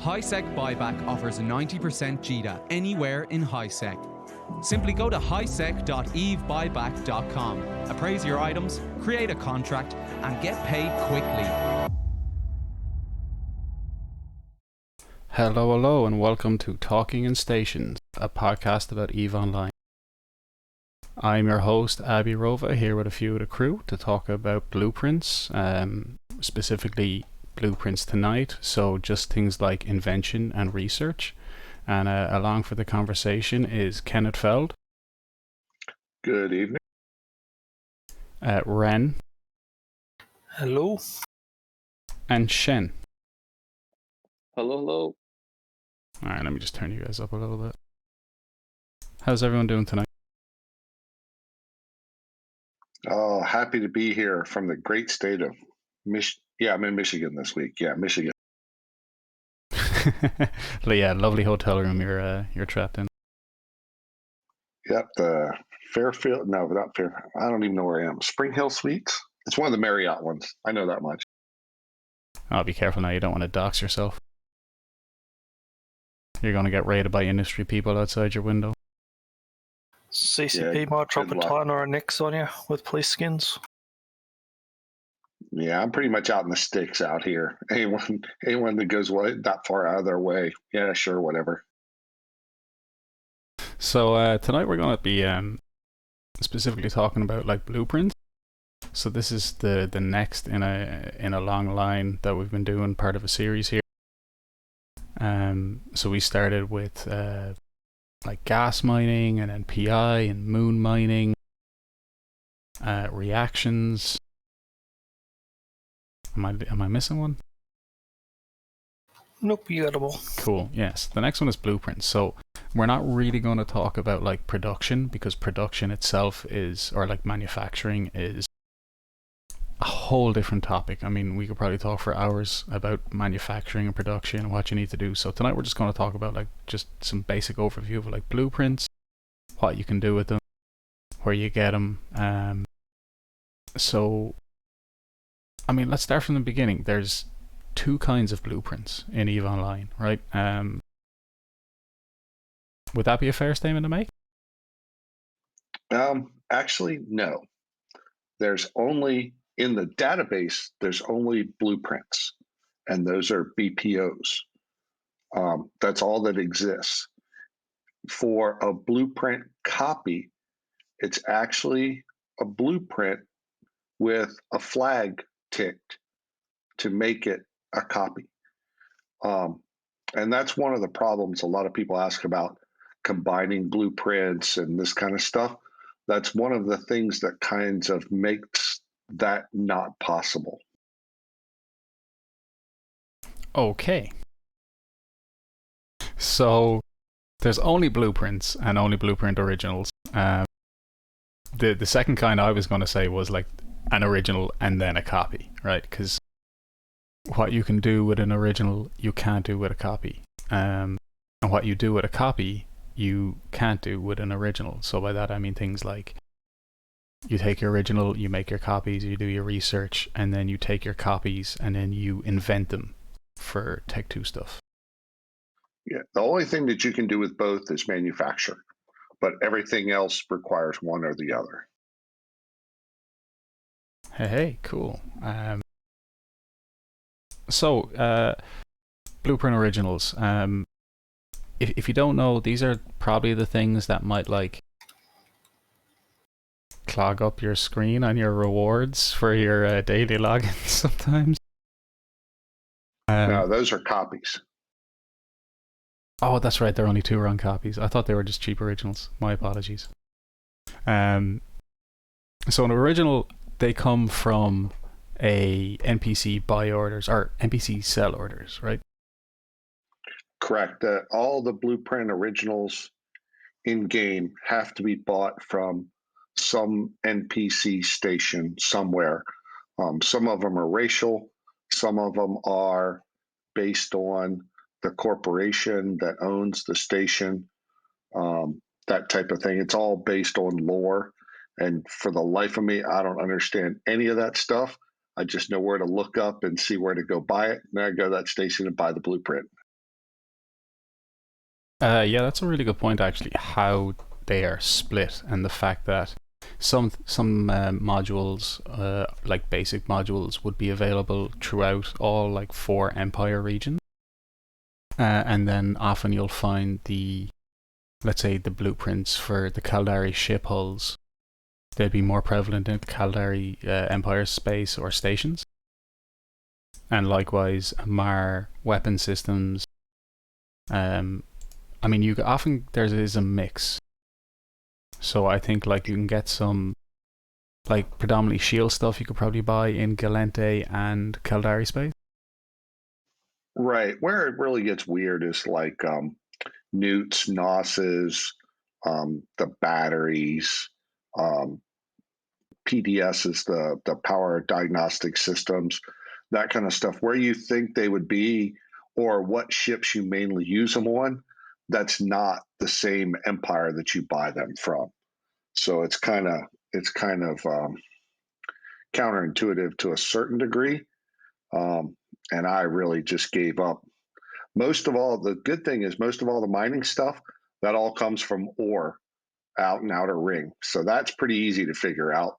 HiSec Buyback offers a 90% GDA anywhere in HiSec. Simply go to hisec.evebuyback.com, appraise your items, create a contract, and get paid quickly. Hello, and welcome to Talking in Stations, a podcast about EVE Online. I'm your host, Abbie Rova, here with a few of the crew to talk about blueprints, specifically blueprints tonight, so just things like invention and research. And along for the conversation is Kenneth Feld. Good evening. Ren. Hello. And Shen. Hello. Alright, let me just turn you guys up a little bit. How's everyone doing tonight? Oh, happy to be here from the great state of Yeah, I'm in Michigan this week. Yeah, Michigan. Yeah, lovely hotel room you're trapped in. Yep, the Fairfield. No, not Fair. I don't even know where I am. Spring Hill Suites. It's one of the Marriott ones. I know that much. Oh, be careful now. You don't want to dox yourself. You're going to get raided by industry people outside your window. CCP might drop a titan or a Nix on you with police skins. Yeah, I'm pretty much out in the sticks out here. Anyone that goes that far out of their way, yeah, sure, whatever. So tonight we're going to be specifically talking about like blueprints. So this is the next in a long line that we've been doing, part of a series here. So we started with like gas mining, and then PI and moon mining, reactions. Am I missing one? Nope, you got them all. Cool. Yes. The next one is blueprints. So we're not really going to talk about like production, because production itself is, or like manufacturing is, a whole different topic. I mean, we could probably talk for hours about manufacturing and production and what you need to do. So tonight we're just going to talk about like just some basic overview of like blueprints, what you can do with them, where you get them. So, I mean, let's start from the beginning. There's two kinds of blueprints in EVE Online, right? Would that be a fair statement to make? Actually, no. In the database, there's only blueprints, and those are BPOs. That's all that exists. For a blueprint copy, it's actually a blueprint with a flag ticked to make it a copy. And that's one of the problems a lot of people ask about combining blueprints and this kind of stuff. That's one of the things that kinds of makes that not possible. Okay. So there's only blueprints and only blueprint originals. The second kind I was going to say was like an original and then a copy, right? Because what you can do with an original, you can't do with a copy. And what you do with a copy, you can't do with an original. So by that I mean things like you take your original, you make your copies, you do your research, and then you take your copies and then you invent them for Tech 2 stuff. Yeah, the only thing that you can do with both is manufacture, but everything else requires one or the other. Hey, cool. So, Blueprint Originals. If you don't know, these are probably the things that might like clog up your screen on your rewards for your daily logins sometimes. No, those are copies. Oh, that's right. There are only two wrong copies. I thought they were just cheap originals. My apologies. So an original, they come from a NPC buy orders or NPC sell orders, right? Correct. All the blueprint originals in game have to be bought from some NPC station somewhere. Some of them are racial. Some of them are based on the corporation that owns the station, that type of thing. It's all based on lore. And for the life of me, I don't understand any of that stuff. I just know where to look up and see where to go buy it. And then I go to that station and buy the blueprint. Yeah, that's a really good point actually. How they are split and the fact that some modules, like basic modules, would be available throughout all like 4 Empire regions, and then often you'll find let's say the blueprints for the Caldari ship hulls. They'd be more prevalent in the Caldari Empire space or stations, and likewise Mar weapon systems. I mean, there is a mix. So I think like you can get some like predominantly shield stuff you could probably buy in Galente and Caldari space. Right. Where it really gets weird is like newts, nosses, the batteries, PDSs, the power diagnostic systems, that kind of stuff. Where you think they would be, or what ships you mainly use them on, that's not the same empire that you buy them from. So it's kind of counterintuitive to a certain degree. And I really just gave up. Most of all, the good thing is most of all the mining stuff, that all comes from ore out in Outer Ring. So that's pretty easy to figure out.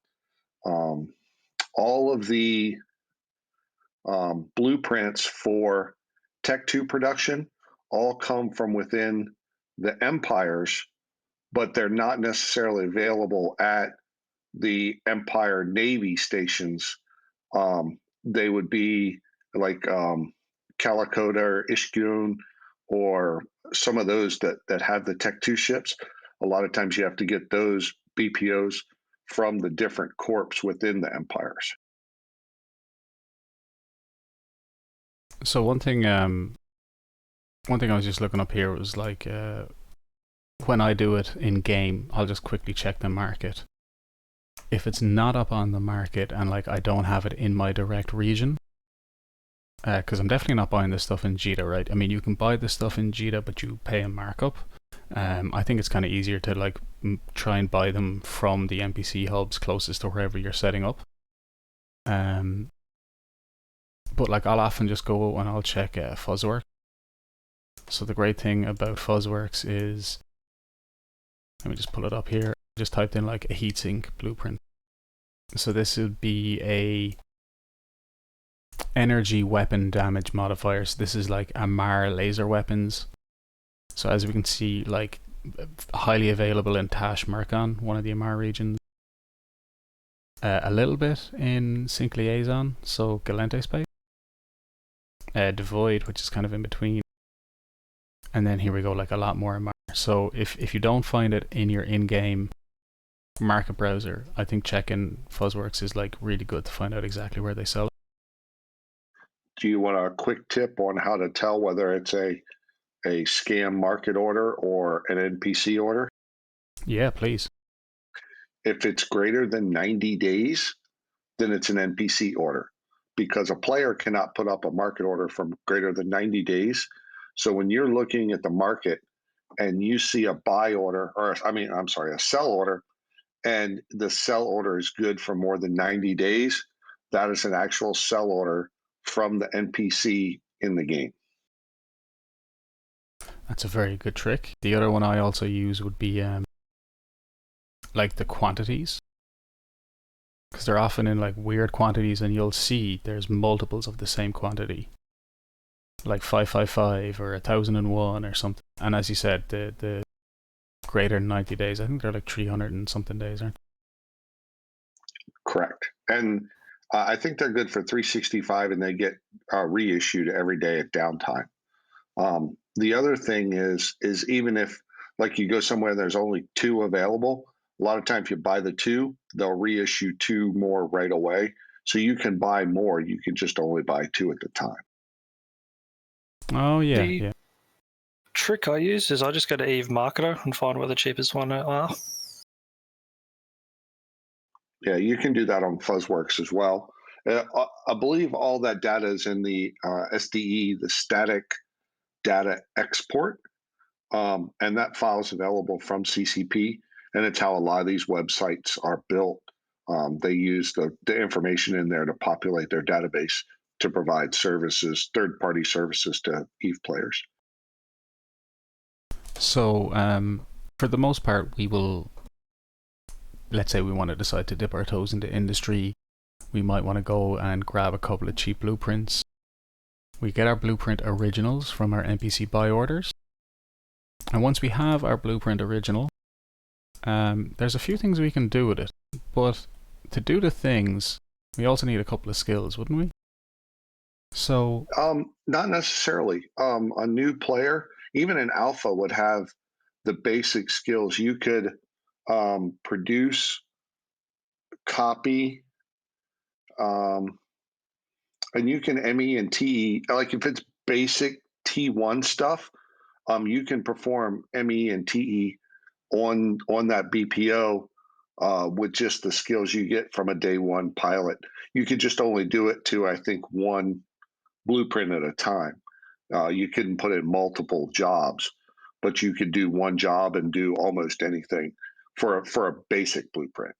All of the blueprints for Tech 2 production all come from within the empires, but they're not necessarily available at the Empire Navy stations. They would be like Calicoda or Ishkun or some of those that have the Tech 2 ships. A lot of times you have to get those BPOs from the different corps within the empires. So one thing I was just looking up here was like when I do it in game, I'll just quickly check the market. If it's not up on the market and like I don't have it in my direct region, because I'm definitely not buying this stuff in Jita, right? I mean, you can buy this stuff in Jita, but you pay a markup. I think it's kind of easier to like try and buy them from the NPC hubs closest to wherever you're setting up. But like I'll often just go and I'll check Fuzzworks. So the great thing about Fuzzworks is, let me just pull it up here. I just typed in like a heatsink blueprint. So this would be a energy weapon damage modifier. So this is like Amar laser weapons. So as we can see, like highly available in Tash Murkon, one of the Amar regions. A little bit in Sync Liaison, so Galente space. Devoid, which is kind of in between. And then here we go, like a lot more Amar. So if you don't find it in your in-game market browser, I think checking Fuzzworks is like really good to find out exactly where they sell it. Do you want a quick tip on how to tell whether it's a scam market order or an NPC order? Yeah, please. If it's greater than 90 days, then it's an NPC order, because a player cannot put up a market order from greater than 90 days. So when you're looking at the market and you see a buy order, a sell order, and the sell order is good for more than 90 days, that is an actual sell order from the NPC in the game. That's a very good trick. The other one I also use would be like the quantities, because they're often in like weird quantities, and you'll see there's multiples of the same quantity, like 555 or 1001 or something. And as you said, the greater than 90 days, I think they're like 300 and something days, aren't they? Correct. And I think they're good for 365, and they get reissued every day at downtime. The other thing is even if like you go somewhere and there's only 2 available, a lot of times you buy the 2, they'll reissue 2 more right away. So you can buy more. You can just only buy 2 at the time. Oh yeah, yeah. Trick I use is I just go to Eve Marketer and find where the cheapest one are. Yeah, you can do that on Fuzzworks as well. I believe all that data is in the SDE, the static data export, and that file is available from CCP, and it's how a lot of these websites are built. They use the information in there to populate their database to provide services, third-party services to EVE players. So, for the most part, we will, let's say we want to decide to dip our toes into industry, we might want to go and grab a couple of cheap blueprints. We get our blueprint originals from our NPC buy orders. And once we have our blueprint original, there's a few things we can do with it. But to do the things, we also need a couple of skills, wouldn't we? So, not necessarily. A new player, even an alpha, would have the basic skills. You could produce, copy, and you can ME and TE. Like if it's basic T1 stuff, you can perform ME and TE on that BPO with just the skills you get from a day one pilot. You could just only do it to, I think, one blueprint at a time. You couldn't put in multiple jobs, but you could do one job and do almost anything for a basic blueprint.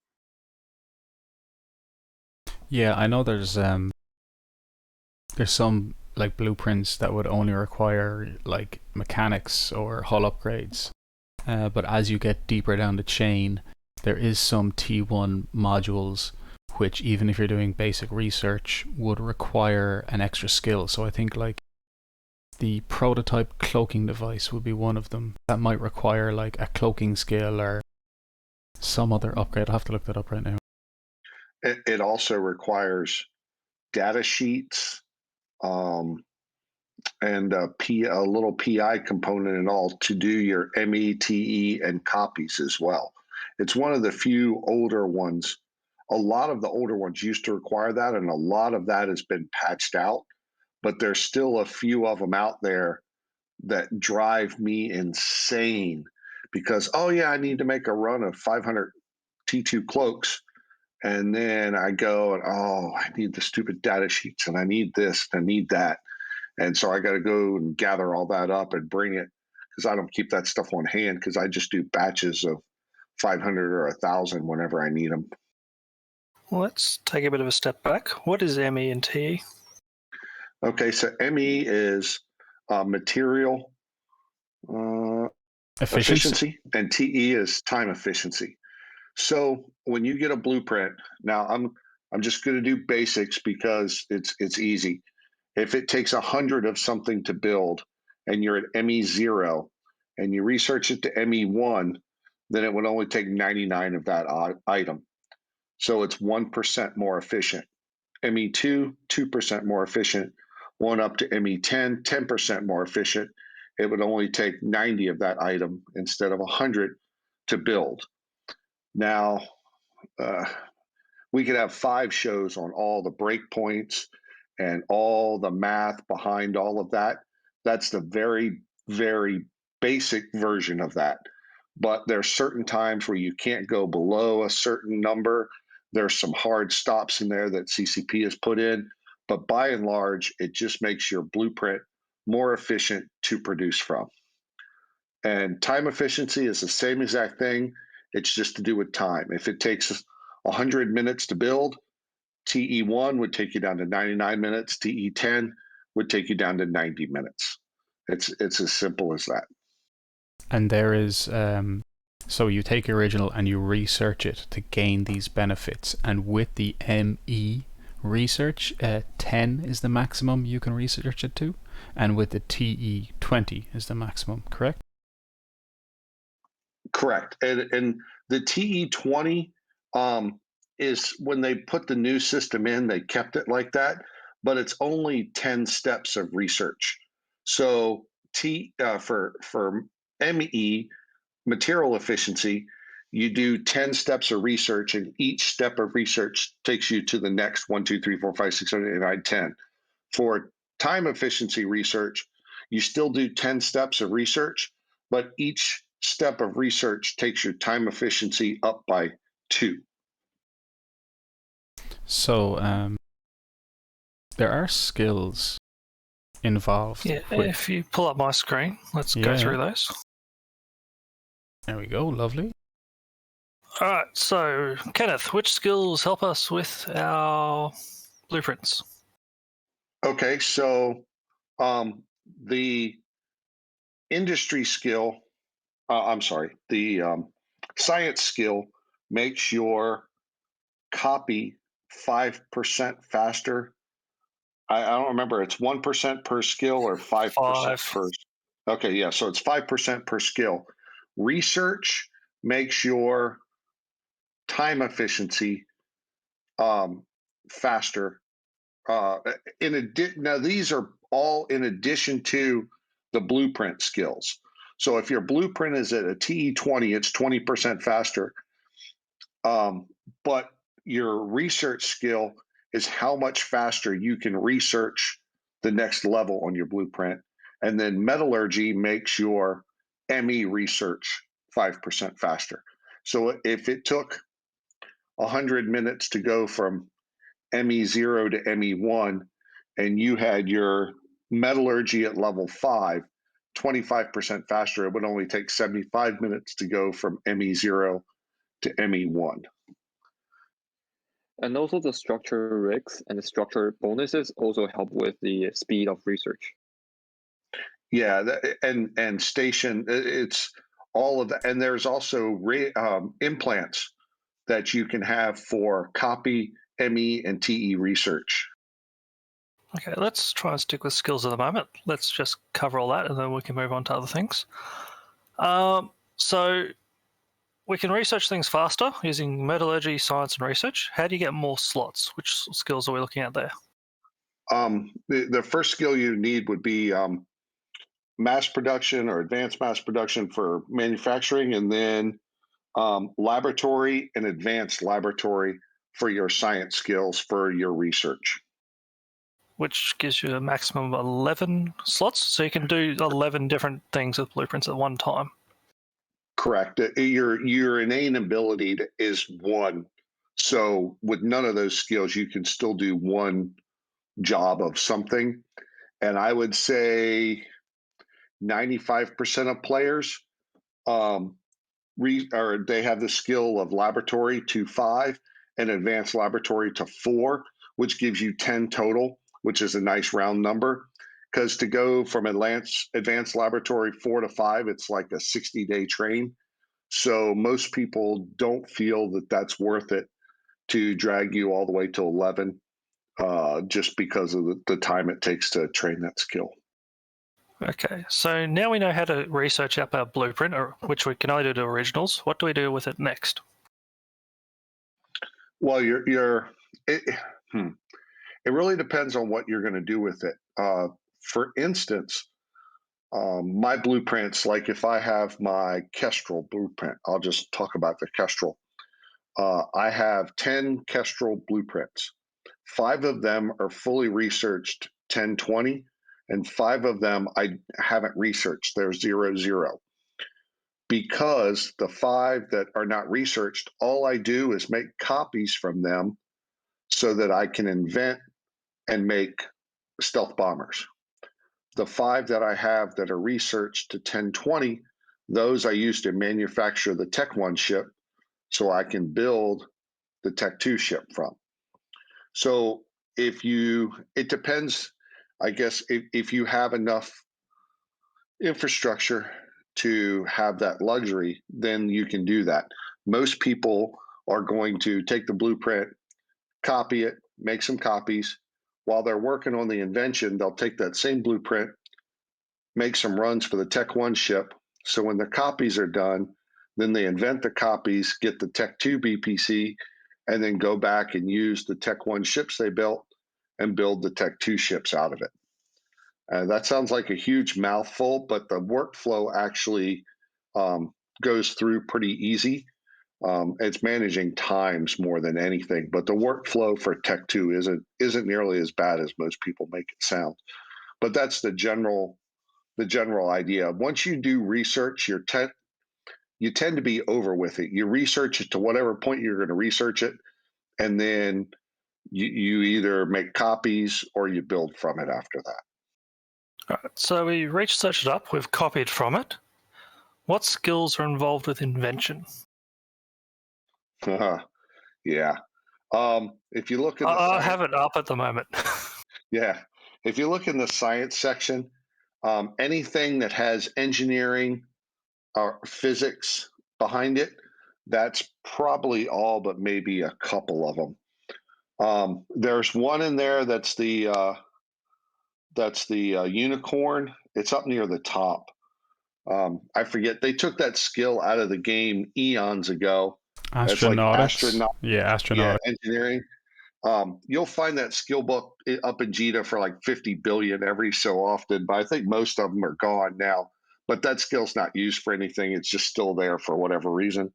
yeah, I know there's some like blueprints that would only require like mechanics or hull upgrades. But as you get deeper down the chain, there is some T1 modules which, even if you're doing basic research, would require an extra skill. So I think like the prototype cloaking device would be one of them that might require like a cloaking skill or some other upgrade. I'll have to look that up right now. It also requires data sheets and a little PI component and all to do your METE and copies as well. It's one of the few older ones. A lot of the older ones used to require that, and a lot of that has been patched out. But there's still a few of them out there that drive me insane because, oh yeah, I need to make a run of 500 T2 cloaks. And then I go and, oh, I need the stupid data sheets and I need this and I need that. And so I got to go and gather all that up and bring it because I don't keep that stuff on hand because I just do batches of 500 or 1,000 whenever I need them. Let's take a bit of a step back. What is ME and TE? Okay, so ME is material efficiency, and TE is time efficiency. So when you get a blueprint, now I'm just going to do basics because it's easy. If it takes 100 of something to build and you're at ME0 and you research it to ME1, then it would only take 99 of that item. So it's 1% more efficient. ME2, 2% more efficient. One up to ME10, 10% more efficient. It would only take 90 of that item instead of 100 to build. Now, we could have 5 shows on all the breakpoints and all the math behind all of that. That's the very, very basic version of that. But there's certain times where you can't go below a certain number. There's some hard stops in there that CCP has put in. But by and large, it just makes your blueprint more efficient to produce from. And time efficiency is the same exact thing. It's just to do with time. If it takes 100 minutes to build, TE1 would take you down to 99 minutes. TE10 would take you down to 90 minutes. It's as simple as that. And there is, so you take your original and you research it to gain these benefits. And with the ME research, 10 is the maximum you can research it to. And with the TE, 20 is the maximum, correct? Correct. And the TE20 is when they put the new system in, they kept it like that, but it's only 10 steps of research. So for ME, material efficiency, you do 10 steps of research, and each step of research takes you to the next 1, 2, 3, 4, 5, 6, 7, 8, 9, 10. For time efficiency research, you still do 10 steps of research, but each step of research takes your time efficiency up by 2. So there are skills involved. Yeah, if you pull up my screen, let's go through those. There we go, lovely. All right, so Kenneth, which skills help us with our blueprints? Okay, so the industry skill I'm sorry. The science skill makes your copy 5% faster. I don't remember. It's 1% per skill or 5% 5. per. Okay, yeah. So it's 5% per skill. Research makes your time efficiency faster. Now these are all in addition to the blueprint skills. So if your blueprint is at a TE20, it's 20% faster. But your research skill is how much faster you can research the next level on your blueprint. And then metallurgy makes your ME research 5% faster. So if it took 100 minutes to go from ME0 to ME1, and you had your metallurgy at level 5, 25% faster, it would only take 75 minutes to go from ME0 to ME1. And also the structure rigs and the structure bonuses also help with the speed of research. Yeah, and station, it's all of that. And there's also implants that you can have for copy, ME, and TE research. Okay, let's try and stick with skills at the moment. Let's just cover all that and then we can move on to other things. So we can research things faster using metallurgy, science, and research. How do you get more slots? Which skills are we looking at there? The first skill you need would be mass production or advanced mass production for manufacturing, and then laboratory and advanced laboratory for your science skills for your research. Which gives you a maximum of 11 slots, so you can do 11 different things with blueprints at one time. Correct. Your innate ability is 1. So with none of those skills, you can still do one job of something. And I would say 95% of players they have the skill of laboratory to 5 and advanced laboratory to 4, which gives you 10 total, which is a nice round number. Because to go from advanced laboratory 4 to 5, it's like a 60-day train. So most people don't feel that that's worth it to drag you all the way to 11, just because of the time it takes to train that skill. Okay, so now we know how to research up our blueprint, which we can only do to originals. What do we do with it next? Well, it really depends on what you're going to do with it. For instance, my blueprints, like if I have my Kestrel blueprint, I'll just talk about the Kestrel. I have 10 Kestrel blueprints. 5 of them are fully researched 1020, and 5 of them I haven't researched. They're 00. Because the 5 that are not researched, all I do is make copies from them so that I can invent and make stealth bombers. The 5 that I have that are researched to 1020, those I use to manufacture the Tech 1 ship so I can build the Tech 2 ship from. So it depends, I guess, if you have enough infrastructure to have that luxury, then you can do that. Most people are going to take the blueprint, copy it, make some copies. While they're working on the invention, they'll take that same blueprint, make some runs for the Tech 1 ship. So when the copies are done, then they invent the copies, get the Tech 2 BPC, and then go back and use the Tech 1 ships they built and build the Tech 2 ships out of it. That sounds like a huge mouthful, but the workflow actually goes through pretty easy. It's managing times more than anything, but the workflow for Tech 2 isn't nearly as bad as most people make it sound. But that's the general idea. Once you do research, you tend to be over with it. You research it to whatever point you're going to research it, and then you either make copies or you build from it after that. All right, so we researched it up, we've copied from it. What skills are involved with invention? Yeah. If you look in I have it up at the moment. Yeah. If you look in the science section, anything that has engineering physics behind it. That's probably all, but maybe a couple of them. There's one in there that's the unicorn. It's up near the top. I forget. They took that skill out of the game eons ago. It's like Astronautics. Yeah, astronautics. Yeah, engineering. You'll find that skill book up in JITA for like 50 billion every so often, but I think most of them are gone now. But that skill's not used for anything. It's just still there for whatever reason.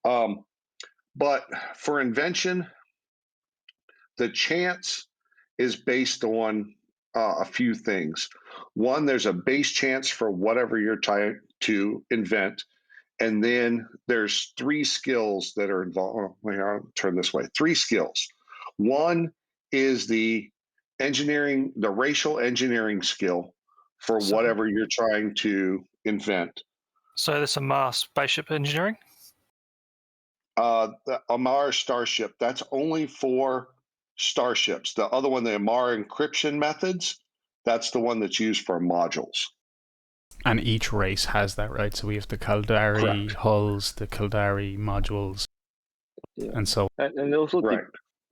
But for invention, the chance is based on a few things. One, there's a base chance for whatever you're trying to invent. And then there's three skills that are involved. I'll turn this way. Three skills. One is the engineering, the racial engineering skill for whatever you're trying to invent. So there's some spaceship engineering? The Amara Starship, that's only for starships. The other one, the Amara encryption methods, that's the one that's used for modules. And each race has that, right? So we have the Caldari Correct. hulls, the Caldari modules, and so. And also, Right.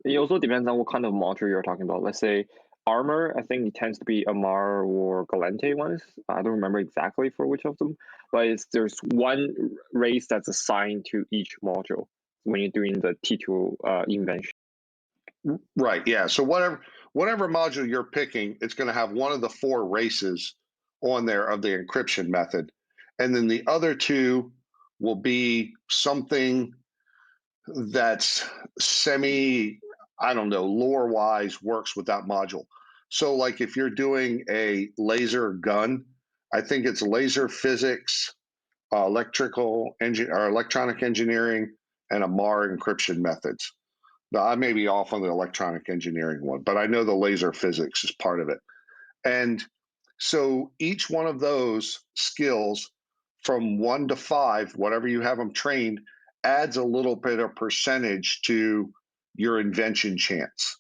it also depends on what kind of module you're talking about. Let's say armor, I think it tends to be Amar or Galente ones. I don't remember exactly for which of them, but there's one race that's assigned to each module when you're doing the T2 invention. Right. Yeah. So whatever module you're picking, it's going to have one of the four races on there of the encryption method, and then the other two will be something that's I don't know, lore wise works with that module. So like if you're doing a laser gun, I think it's laser physics, electrical engine or electronic engineering, and Amar encryption methods. Now, I may be off on the electronic engineering one, but I know the laser physics is part of it. And so each one of those skills from 1 to 5, whatever you have them trained, adds a little bit of percentage to your invention chance.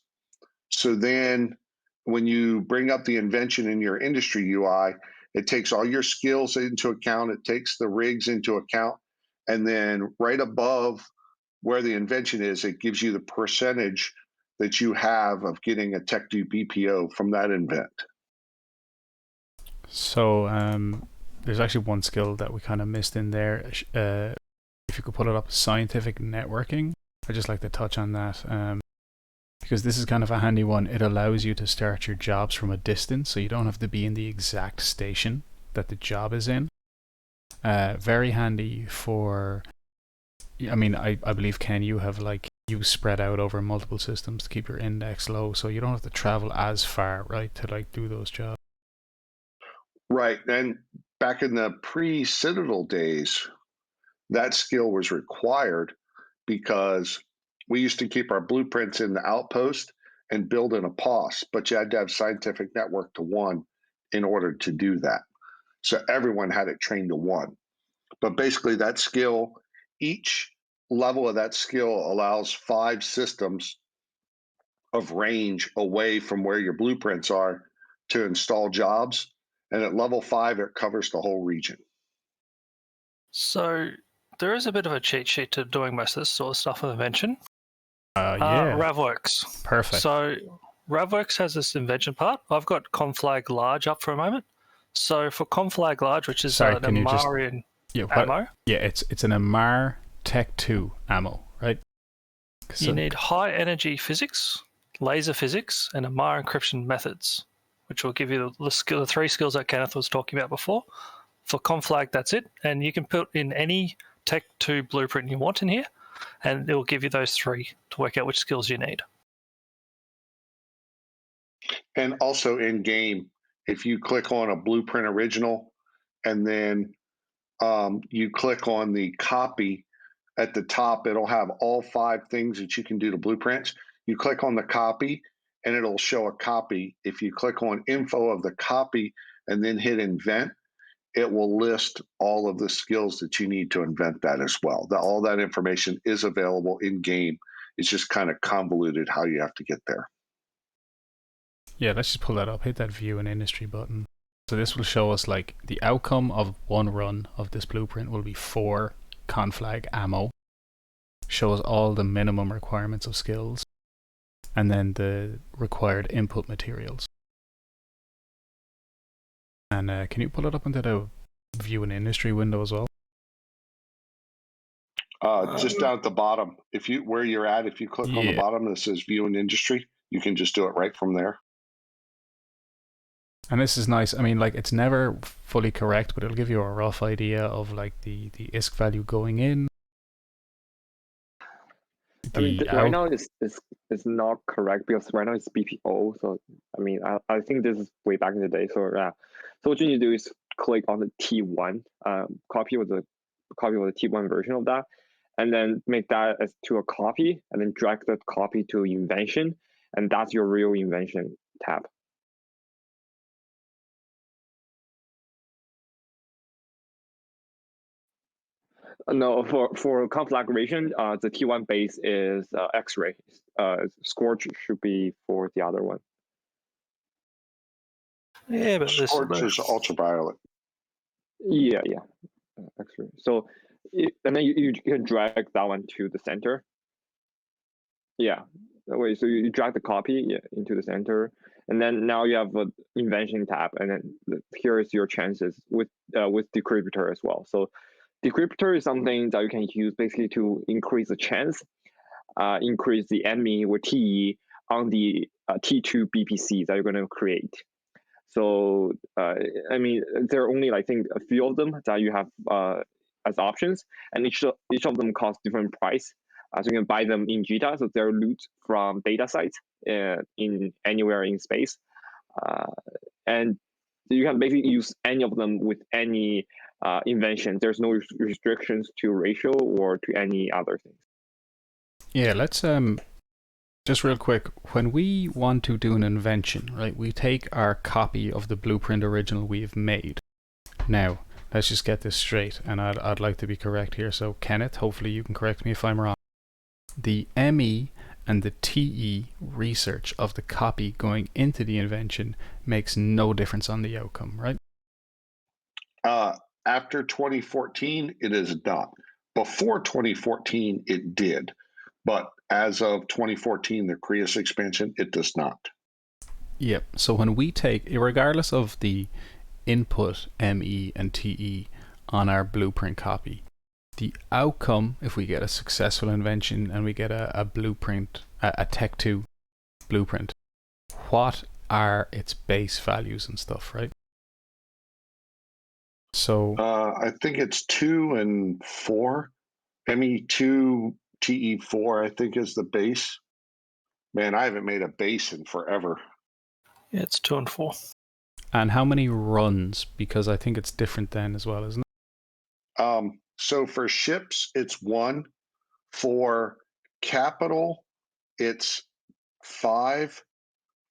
So then when you bring up the invention in your industry UI, it takes all your skills into account, it takes the rigs into account, and then right above where the invention is, it gives you the percentage that you have of getting a Tech2 BPO from that invent. So there's actually one skill that we kind of missed in there. If you could put it up, scientific networking. I'd just like to touch on that because this is kind of a handy one. It allows you to start your jobs from a distance, so you don't have to be in the exact station that the job is in. Very handy for, I mean, I believe, Ken, you have you spread out over multiple systems to keep your index low, so you don't have to travel as far, right, to do those jobs. Right. And back in the pre-Citadel days, that skill was required because we used to keep our blueprints in the outpost and build in a POS, but you had to have scientific network to 1 in order to do that. So everyone had it trained to 1. But basically that skill, each level of that skill allows 5 systems of range away from where your blueprints are to install jobs. And at level 5, it covers the whole region. So there is a bit of a cheat sheet to doing most of this sort of stuff with invention. Yeah. RavWorks. Perfect. So RavWorks has this invention part. I've got conflag large up for a moment. So for conflag large, which is an Amarian ammo. Yeah, it's an Amar Tech 2 ammo, right? You need high energy physics, laser physics, and Amar encryption methods, which will give you the 3 skills that Kenneth was talking about before. For conflag, that's it. And you can put in any Tech 2 blueprint you want in here, and it will give you those 3 to work out which skills you need. And also in game, if you click on a blueprint original and then you click on the copy at the top, it'll have all 5 things that you can do to blueprints. You click on the copy and it'll show a copy. If you click on info of the copy and then hit invent, it will list all of the skills that you need to invent that as well. All that information is available in game. It's just kind of convoluted how you have to get there. Yeah, let's just pull that up. Hit that view and industry button. So this will show us like the outcome of one run of this blueprint will be 4 conflag ammo. Shows all the minimum requirements of skills, and then the required input materials. And can you pull it up into the view in industry window as well? Just down at the bottom, where you're at, if you click on the bottom that says view in industry, you can just do it right from there. And this is nice. I mean, like, it's never fully correct, but it'll give you a rough idea of like the ISK value going in. I mean, right now it's not correct because right now it's BPO. So I mean, I think this is way back in the day. So yeah, so what you need to do is click on the T1, copy of the T1 version of that, and then make that as to a copy, and then drag that copy to invention, and that's your real invention tab. No, for conflagration, the T1 base is X-ray. Scorch should be for the other one. Yeah, but Scorch is ultraviolet. Yeah, X-ray. So, and then you can drag that one to the center. Yeah, that way. So you drag the copy into the center, and then now you have an invention tab, and then here is your chances with decryptor as well. So decryptor is something that you can use basically to increase the chance, increase the ME or TE on the T2 BPC that you're going to create. So, I mean, there are only, I think, a few of them that you have as options, and each of them cost different price. So you can buy them in JITA, so they're loot from data sites in anywhere in space. And you can basically use any of them with any invention. There's no restrictions to ratio or to any other things. Yeah, let's just real quick. When we want to do an invention, right, we take our copy of the blueprint original we've made. Now, let's just get this straight, and I'd like to be correct here. So, Kenneth, hopefully you can correct me if I'm wrong. The ME and the TE research of the copy going into the invention makes no difference on the outcome, right? After 2014, it is not. Before 2014, it did. But as of 2014, the Creus expansion, it does not. Yep. So when we take, regardless of the input ME and TE on our blueprint copy, the outcome, if we get a successful invention and we get a blueprint, a Tech 2 blueprint, what are its base values and stuff, right? So I think it's 2 and 4. ME2, TE4, I think, is the base. Man, I haven't made a base in forever. Yeah, it's 2 and 4. And how many runs? Because I think it's different then as well, isn't it? So for ships, it's 1. For capital, it's 5.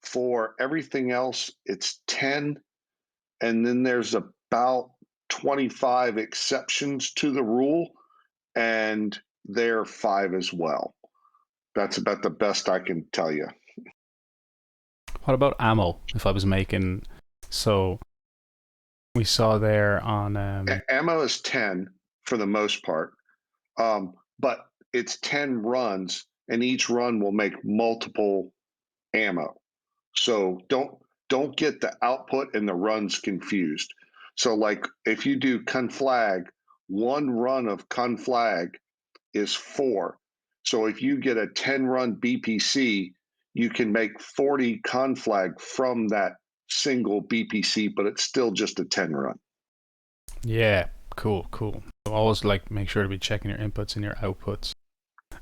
For everything else, it's 10. And then there's about 25 exceptions to the rule, and they're 5 as well. That's about the best I can tell you. What about ammo? If I was making, so we saw there on ammo is 10 for the most part, but it's 10 runs, and each run will make multiple ammo. So don't get the output and the runs confused. So like if you do conflag, one run of conflag is 4. So if you get a 10-run BPC, you can make 40 conflag from that single BPC, but it's still just a 10-run. Yeah, cool. So always like make sure to be checking your inputs and your outputs.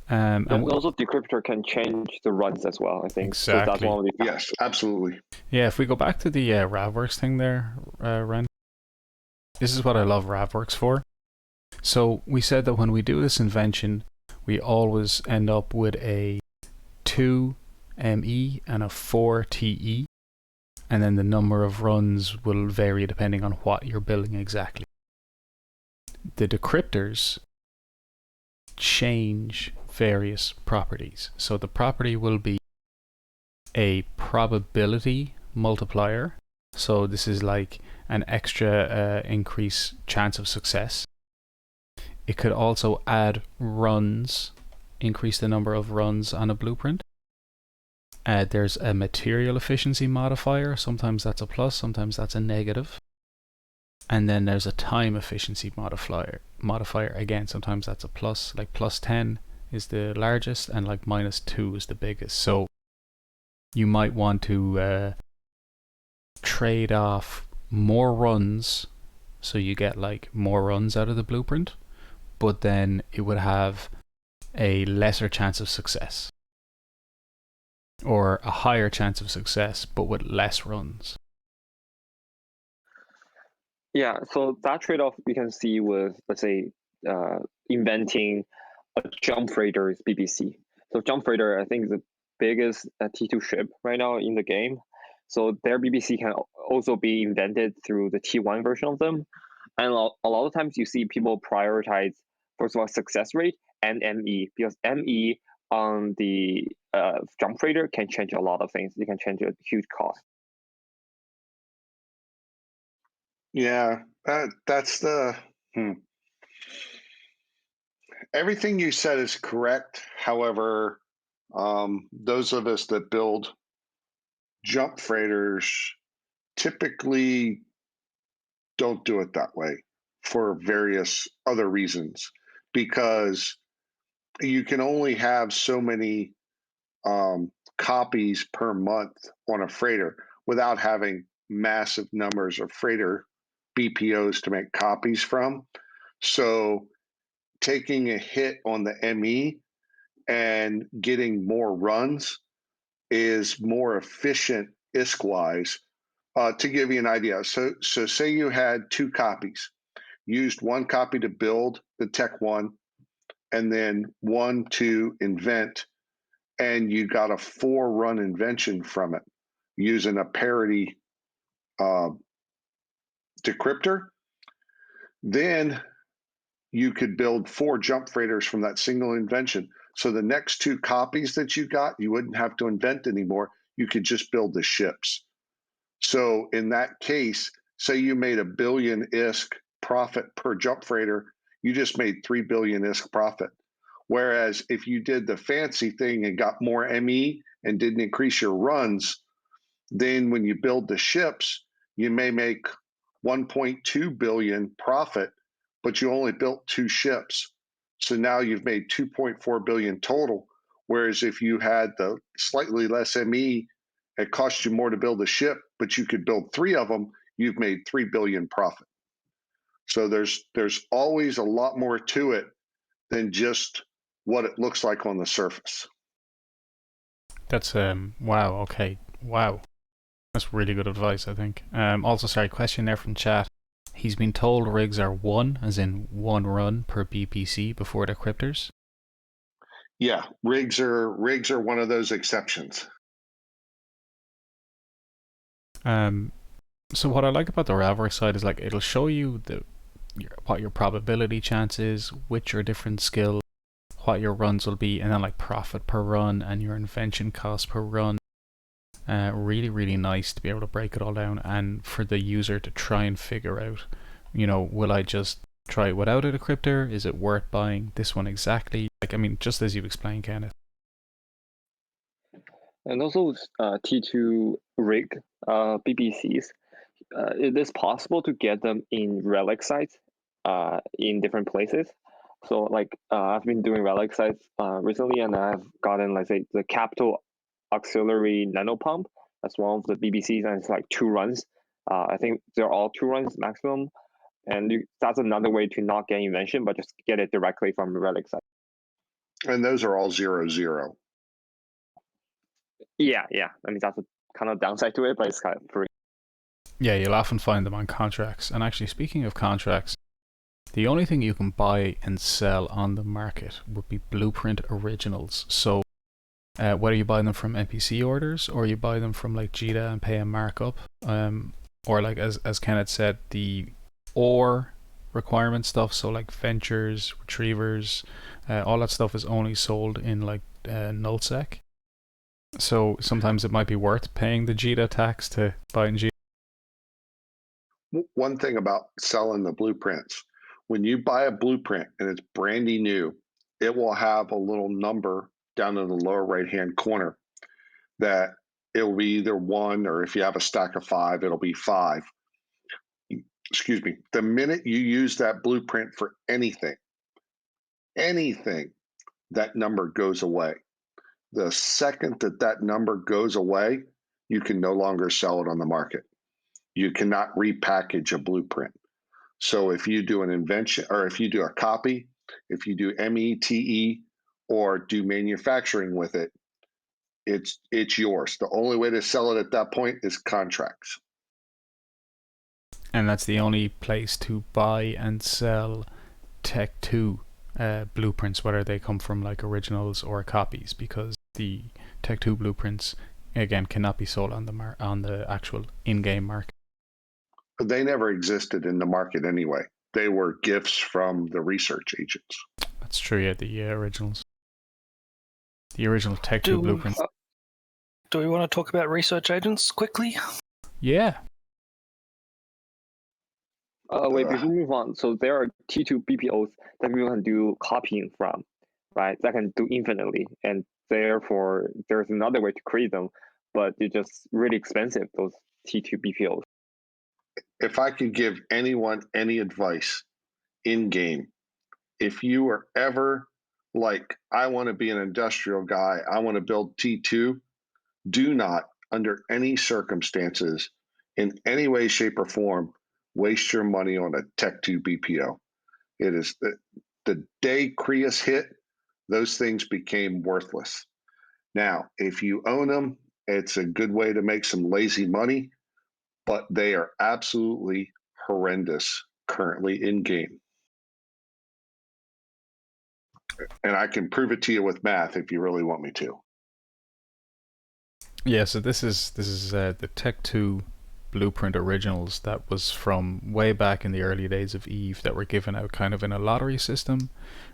And also decryptor can change the runs as well, I think. Exactly. So that's one of the yes, absolutely. Yeah, if we go back to the RavWorks thing there, Ren, this is what I love RavWorks for. So we said that when we do this invention, we always end up with a 2 ME and a 4 TE, and then the number of runs will vary depending on what you're building exactly. The decryptors change various properties. So the property will be a probability multiplier So this is like an extra increase chance of success. It could also add runs, increase the number of runs on a blueprint. There's a material efficiency modifier. Sometimes that's a plus, sometimes that's a negative. And then there's a time efficiency modifier. Again, sometimes that's a plus, like plus 10 is the largest and like minus 2 is the biggest. So you might want to trade off more runs, so you get like more runs out of the blueprint, but then it would have a lesser chance of success, or a higher chance of success but with less runs. Yeah, so that trade-off we can see with, let's say, inventing a jump freighter's BBC. So jump freighter, I think, is the biggest T2 ship right now in the game. So their BBC can also be invented through the T1 version of them. And a lot of times you see people prioritize, first of all, success rate and ME, because ME on the jump freighter can change a lot of things. It can change a huge cost. Yeah, that's the. Everything you said is correct. However, those of us that build jump freighters typically don't do it that way for various other reasons, because you can only have so many copies per month on a freighter without having massive numbers of freighter BPOs to make copies from. So taking a hit on the ME and getting more runs is more efficient ISK-wise. To give you an idea, so say you had 2 copies, used 1 copy to build the Tech 1, and then 1 to invent, and you got a 4-run invention from it using a parity decryptor, then you could build 4 jump freighters from that single invention. So the next 2 copies that you got, you wouldn't have to invent anymore. You could just build the ships. So in that case, say you made $1 billion ISK profit per jump freighter, you just made 3 billion ISK profit. Whereas if you did the fancy thing and got more ME and didn't increase your runs, then when you build the ships, you may make 1.2 billion profit, but you only built 2 ships. So now you've made 2.4 billion total. Whereas if you had the slightly less ME, it cost you more to build a ship, but you could build 3 of them, you've made 3 billion profit. So there's always a lot more to it than just what it looks like on the surface. That's wow, okay. Wow. That's really good advice, I think. Also, sorry, question there from chat. He's been told rigs are 1, as in 1 run per BPC before decryptors. Yeah, rigs are one of those exceptions. So what I like about the Rova side is like it'll show you what your probability chance is, which your different skills, what your runs will be, and then like profit per run and your invention cost per run. Really, really nice to be able to break it all down and for the user to try and figure out, will I just try it without a decryptor? Is it worth buying this one exactly? Like, I mean, just as you explained, Kenneth. And also T2 rig BBCs, it is possible to get them in relic sites in different places. So like I've been doing relic sites recently, and I've gotten, let's say, the Capital Auxiliary Nanopump. That's one of the BBCs, and it's like 2 runs. I think they're all 2 runs maximum. And that's another way to not get invention, but just get it directly from the relic site. And those are all 0-0. Yeah. I mean, that's a kind of downside to it, but it's kind of free. Yeah, you'll often find them on contracts. And actually, speaking of contracts, the only thing you can buy and sell on the market would be Blueprint originals. So whether you buy them from NPC orders or you buy them from like JITA and pay a markup, or like as Kenneth said, the ore requirement stuff, so like ventures, retrievers, all that stuff is only sold in like nullsec. So sometimes it might be worth paying the JITA tax to buy in JITA. one thing about selling the blueprints, when you buy a blueprint and it's brandy new, it will have a little number down in the lower right-hand corner that it'll be either 1, or if you have a stack of 5, it'll be 5. Excuse me. The minute you use that blueprint for anything, that number goes away. The second that number goes away, you can no longer sell it on the market. You cannot repackage a blueprint. So if you do an invention, or if you do a copy, if you do METE, or do manufacturing with it, it's yours. The only way to sell it at that point is contracts. And that's the only place to buy and sell Tech 2 blueprints, whether they come from like originals or copies, because the Tech 2 blueprints, again, cannot be sold on the actual in-game market. They never existed in the market anyway. They were gifts from the research agents. That's true, yeah, the originals. The original Tech 2 blueprints. Do we want to talk about research agents quickly? Yeah. Wait, before we move on, so there are T2 BPOs that we can do copying from, right? That can do infinitely, and therefore there's another way to create them, but they're just really expensive, those T2 BPOs. If I could give anyone any advice in game, if you are ever like, I want to be an industrial guy, I want to build T2, do not, under any circumstances, in any way, shape, or form, waste your money on a Tech 2 BPO. It is the day Creus hit, those things became worthless. Now, if you own them, it's a good way to make some lazy money, but they are absolutely horrendous currently in game. And I can prove it to you with math if you really want me to. Yeah, so this is the Tech 2 Blueprint originals that was from way back in the early days of EVE that were given out kind of in a lottery system.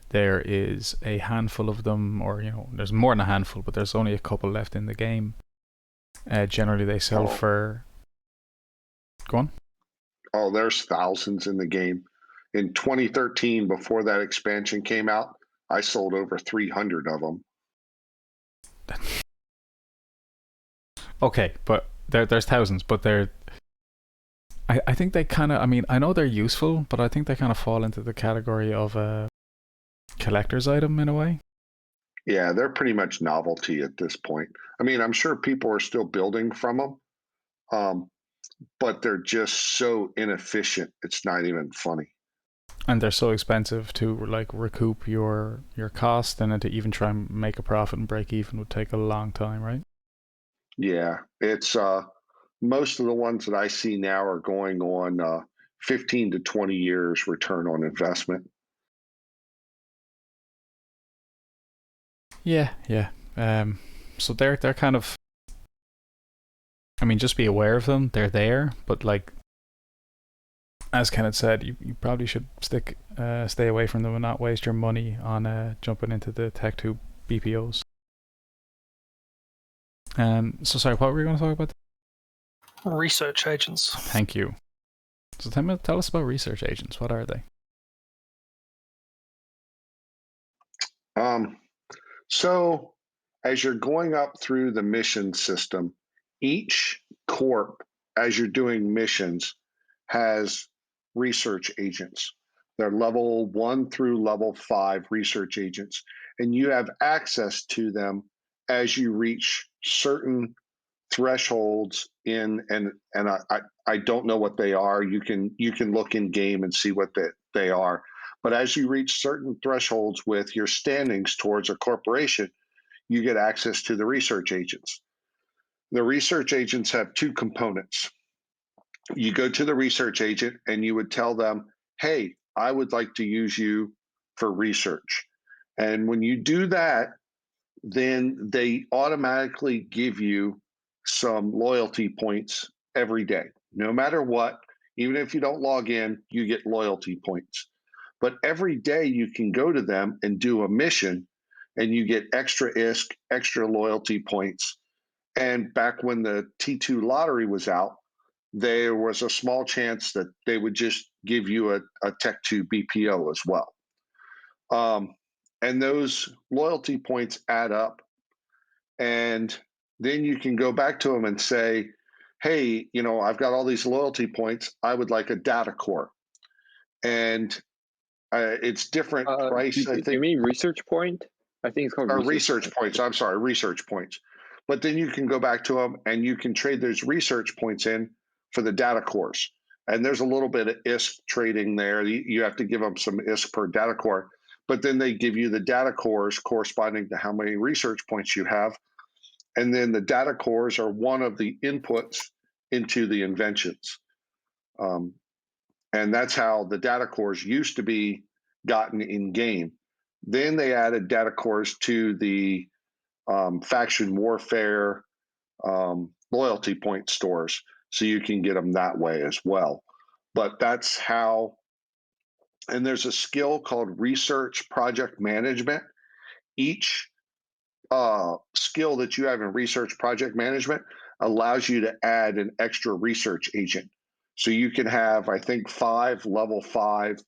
There is a handful of them, or there's more than a handful, but there's only a couple left in the game. Generally they sell for... Go on. Oh, there's thousands in the game. In 2013, before that expansion came out, I sold over 300 of them. Okay, but there's thousands, but I think they kind of, I know they're useful, but I think they kind of fall into the category of a collector's item in a way. Yeah, they're pretty much novelty at this point. I'm sure people are still building from them, but they're just so inefficient, it's not even funny. And they're so expensive to recoup your cost, and then to even try and make a profit and break even would take a long time, right? Yeah, it's most of the ones that I see now are going on 15 to 20 years return on investment. Yeah. So they're kind of, just be aware of them. They're there, but as Kenneth said, you probably should stay away from them and not waste your money on jumping into the Tech 2 BPOs. So sorry, what were we going to talk about? Research agents. Thank you. So tell us about research agents. What are they? So as you're going up through the mission system, each corp, as you're doing missions, has research agents. They're level 1 through level 5 research agents, and you have access to them as you reach certain thresholds and I don't know what they are. You can look in game and see what they are. But as you reach certain thresholds with your standings towards a corporation, you get access to the research agents. The research agents have 2 components. You go to the research agent and you would tell them, hey, I would like to use you for research. And when you do that, then they automatically give you some loyalty points every day. No matter what, even if you don't log in, you get loyalty points. But every day you can go to them and do a mission and you get extra ISK, extra loyalty points. And back when the T2 lottery was out, there was a small chance that they would just give you a Tech 2 BPO as well. And those loyalty points add up. And then you can go back to them and say, hey, I've got all these loyalty points. I would like a data core. And it's different price, I think. You mean research point? I think it's called research points. I'm sorry, research points. But then you can go back to them and you can trade those research points in for the data cores. And there's a little bit of ISK trading there. You have to give them some ISK per data core, but then they give you the data cores corresponding to how many research points you have. And then the data cores are one of the inputs into the inventions. And that's how the data cores used to be gotten in game. Then they added data cores to the faction warfare loyalty point stores, so you can get them that way as well. But that's how, and there's a skill called research project management. Each skill that you have in research project management allows you to add an extra research agent. So you can have, I think, 5 level 5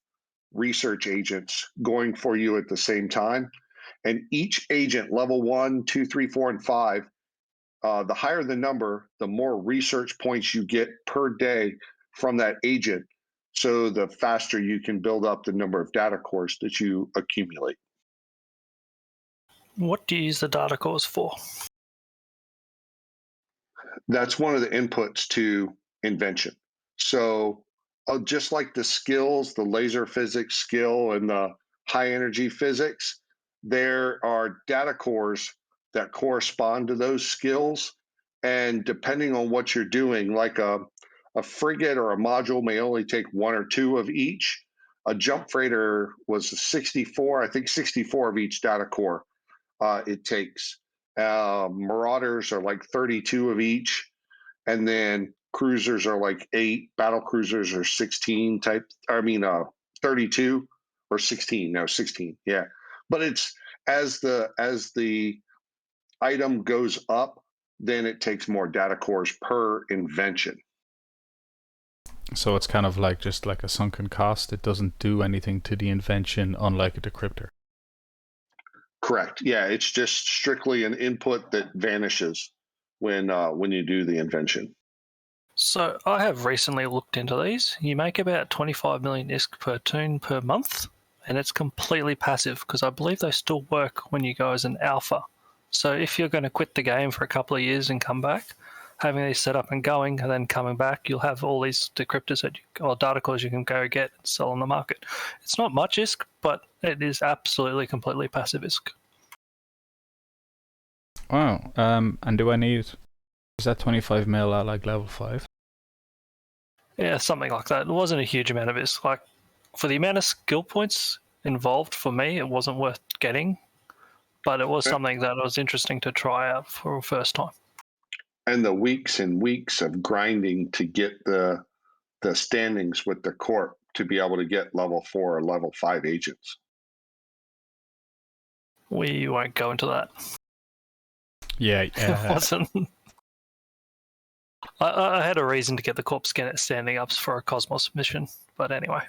research agents going for you at the same time. And each agent, level 1, 2, 3, 4, and 5, the higher the number, the more research points you get per day from that agent. So the faster you can build up the number of data cores that you accumulate. What do you use the data cores for? That's one of the inputs to invention. So just like the skills, the laser physics skill and the high energy physics, there are data cores that correspond to those skills. And depending on what you're doing, like a frigate or a module may only take 1 or 2 of each. A jump freighter was 64, I think 64 of each data core it takes. Marauders are like 32 of each. And then cruisers are like 8, battle cruisers are 16 32 or 16. No, 16. Yeah. But it's as the item goes up, then it takes more data cores per invention. So it's kind of like just like a sunken cost. It doesn't do anything to the invention, unlike a decryptor. Correct. Yeah, it's just strictly an input that vanishes when you do the invention. So I have recently looked into these. You make about 25 million ISK per toon per month, and it's completely passive because I believe they still work when you go as an alpha. So if you're going to quit the game for a couple of years and come back, having these set up and going, and then coming back, you'll have all these decryptors or data cores you can go get and sell on the market. It's not much ISK, but it is absolutely completely passive ISK. Wow. And do I need... Is that 25 mil at like level 5? Yeah, something like that. It wasn't a huge amount of ISK. Like, for the amount of skill points involved, for me, it wasn't worth getting. But it was something that was interesting to try out for a first time. And the weeks and weeks of grinding to get the standings with the corp to be able to get level 4 or level 5 agents. We won't go into that. Yeah. It wasn't. I had a reason to get the corp standing ups for a Cosmos mission, but anyway.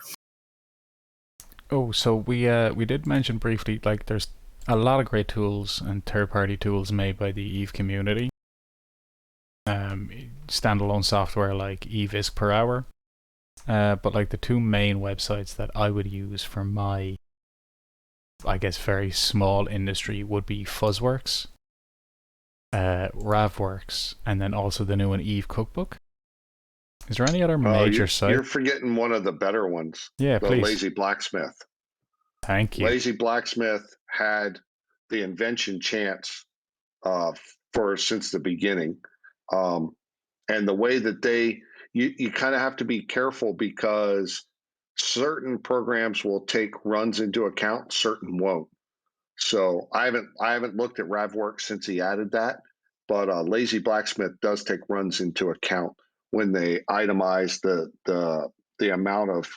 Oh, so we did mention briefly, like, there's a lot of great tools and third-party tools made by the EVE community. Standalone software like EVE ISK per hour. But like the 2 main websites that I would use for my, I guess, very small industry would be Fuzzworks, Ravworks, and then also the new one, EVE Cookbook. Is there any other major site? You're forgetting one of the better ones. Yeah, the please. Lazy Blacksmith. Thank you. Lazy Blacksmith had the invention chance since the beginning. And the way that you kind of have to be careful because certain programs will take runs into account, certain won't. So I haven't looked at Ravworks since he added that, but Lazy Blacksmith does take runs into account when they itemize the amount of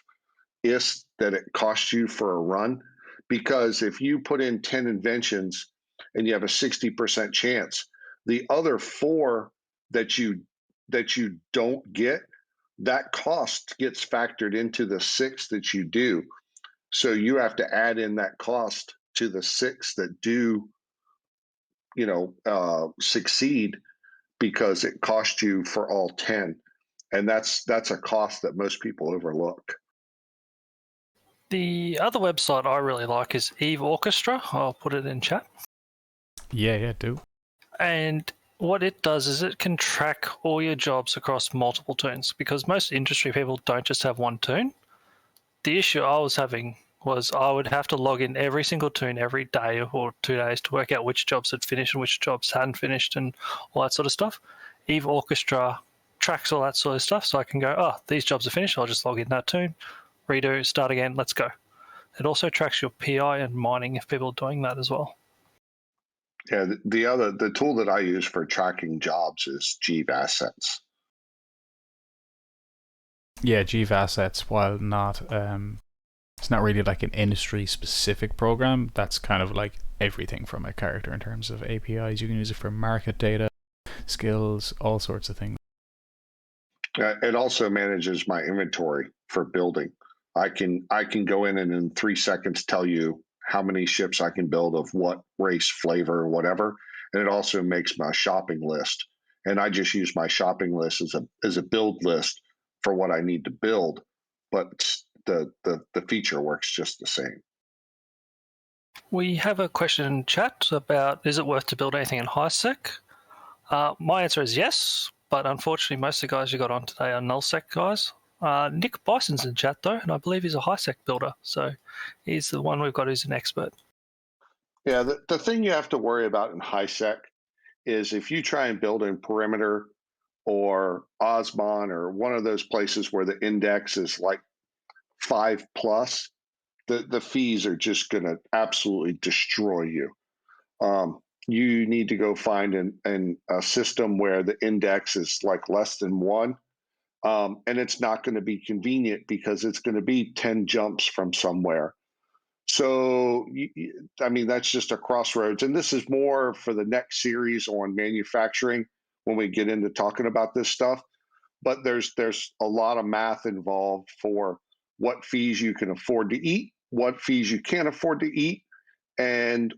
ISK that it costs you for a run. Because if you put in 10 inventions and you have a 60% chance, the other 4 that you don't get that cost gets factored into the 6 that you do. So you have to add in that cost to the 6 that do, succeed, because it cost you for all 10. And that's a cost that most people overlook. The other website I really like is Eve Orchestra. I'll put it in chat. Yeah, do. And what it does is it can track all your jobs across multiple tunes, because most industry people don't just have one tune. The issue I was having was I would have to log in every single tune every day or 2 days to work out which jobs had finished and which jobs hadn't finished and all that sort of stuff. Eve Orchestra tracks all that sort of stuff, so I can go, oh, these jobs are finished, I'll just log in that tune, redo, start again, let's go. It also tracks your PI and mining if people are doing that as well. Yeah, the tool that I use for tracking jobs is Jeeve Assets. Yeah, Jeeve Assets, while not it's not really like an industry specific program, that's kind of like everything from a character in terms of APIs. You can use it for market data, skills, all sorts of things. It also manages my inventory for building. I can go in and in 3 seconds tell you how many ships I can build of what race, flavor, whatever. And it also makes my shopping list. And I just use my shopping list as a build list for what I need to build. But the feature works just the same. We have a question in chat about, is it worth to build anything in HiSec? My answer is yes, but unfortunately most of the guys you got on today are nullsec guys. Nick Bison's in chat though, and I believe he's a HiSec builder, so he's the one we've got who's an expert. Yeah, the thing you have to worry about in HiSec is if you try and build in Perimeter or Osmon or one of those places where the index is like 5+, the fees are just going to absolutely destroy you. You need to go find a system where the index is like less than 1. And it's not going to be convenient because it's going to be 10 jumps from somewhere. So, that's just a crossroads. And this is more for the next series on manufacturing when we get into talking about this stuff. But there's a lot of math involved for what fees you can afford to eat, what fees you can't afford to eat, and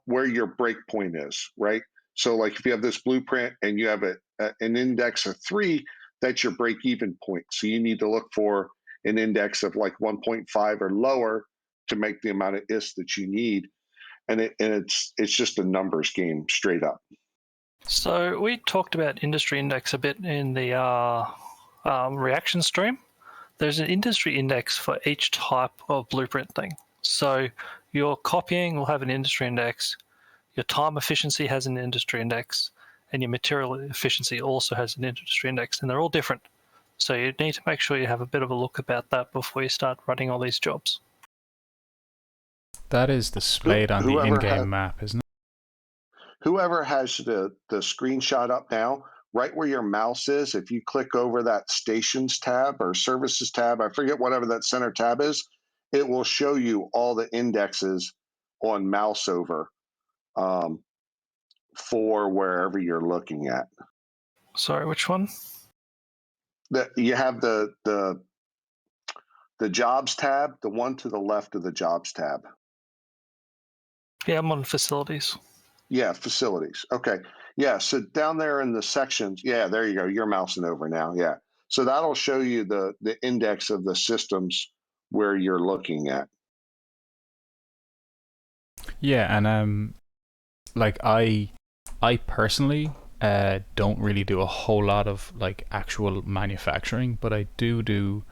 where your break point is, right? So like if you have this blueprint and you have an index of 3, that's your break even point. So you need to look for an index of like 1.5 or lower to make the amount of IS that you need. And it's just a numbers game straight up. So we talked about industry index a bit in the reaction stream. There's an industry index for each type of blueprint thing. So your copying will have an industry index, your time efficiency has an industry index, and your material efficiency also has an industry index, and they're all different. So you need to make sure you have a bit of a look about that before you start running all these jobs. That is displayed on the in-game map, isn't it? Whoever has the screenshot up now, right where your mouse is, if you click over that stations tab or services tab, I forget whatever that center tab is, it will show you all the indexes on mouse over for wherever you're looking at. Sorry, which one? You have the jobs tab, the one to the left of the jobs tab. Yeah, I'm on facilities. Yeah, facilities. Okay. Yeah, so down there in the sections, yeah, there you go. You're mousing over now. Yeah. So that'll show you the index of the systems where you're looking at. Yeah, and like I personally don't really do a whole lot of like actual manufacturing, but I do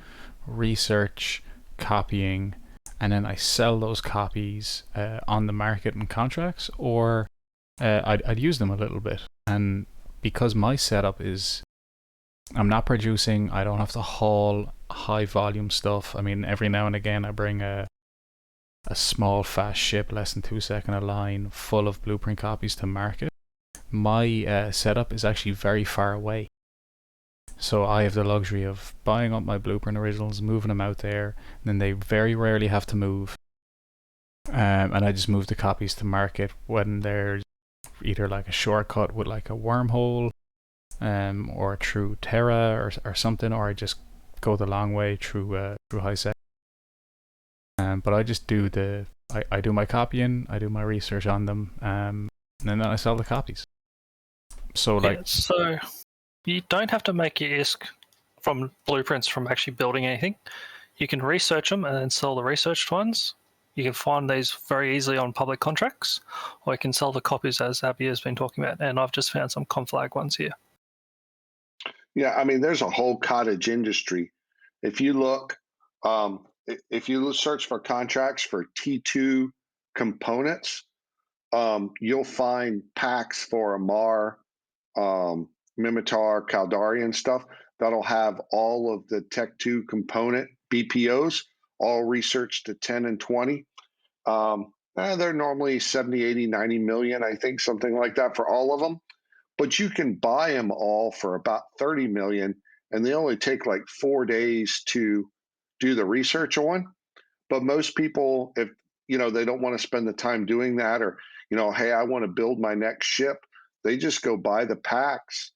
research, copying, and then I sell those copies on the market and contracts, or I'd use them a little bit. And because my setup is, I'm not producing, I don't have to haul high volume stuff. I mean, every now and again I bring a small fast ship, less than 2 seconds a line, full of blueprint copies to market. My setup is actually very far away. So I have the luxury of buying up my blueprint originals, moving them out there, and then they very rarely have to move. And I just move the copies to market when there's either like a shortcut with like a wormhole, or through Terra or something, or I just go the long way through high sec. But I just do I do my copying, I do my research on them, and then I sell the copies. So so you don't have to make your ISK from blueprints from actually building anything. You can research them and then sell the researched ones. You can find these very easily on public contracts, or you can sell the copies as Abbie has been talking about. And I've just found some conflag ones here. Yeah, I mean, there's a whole cottage industry. If you look, if you search for contracts for T2 components, you'll find packs for Amar, Mimitar, Caldari stuff that'll have all of the Tech 2 component BPOs, all researched to 10 and 20. They're normally 70, 80, 90 million, I think, something like that for all of them. But you can buy them all for about 30 million, and they only take like 4 days to do the research on. But most people, if they don't want to spend the time doing that, or hey, I want to build my next ship, they just go buy the packs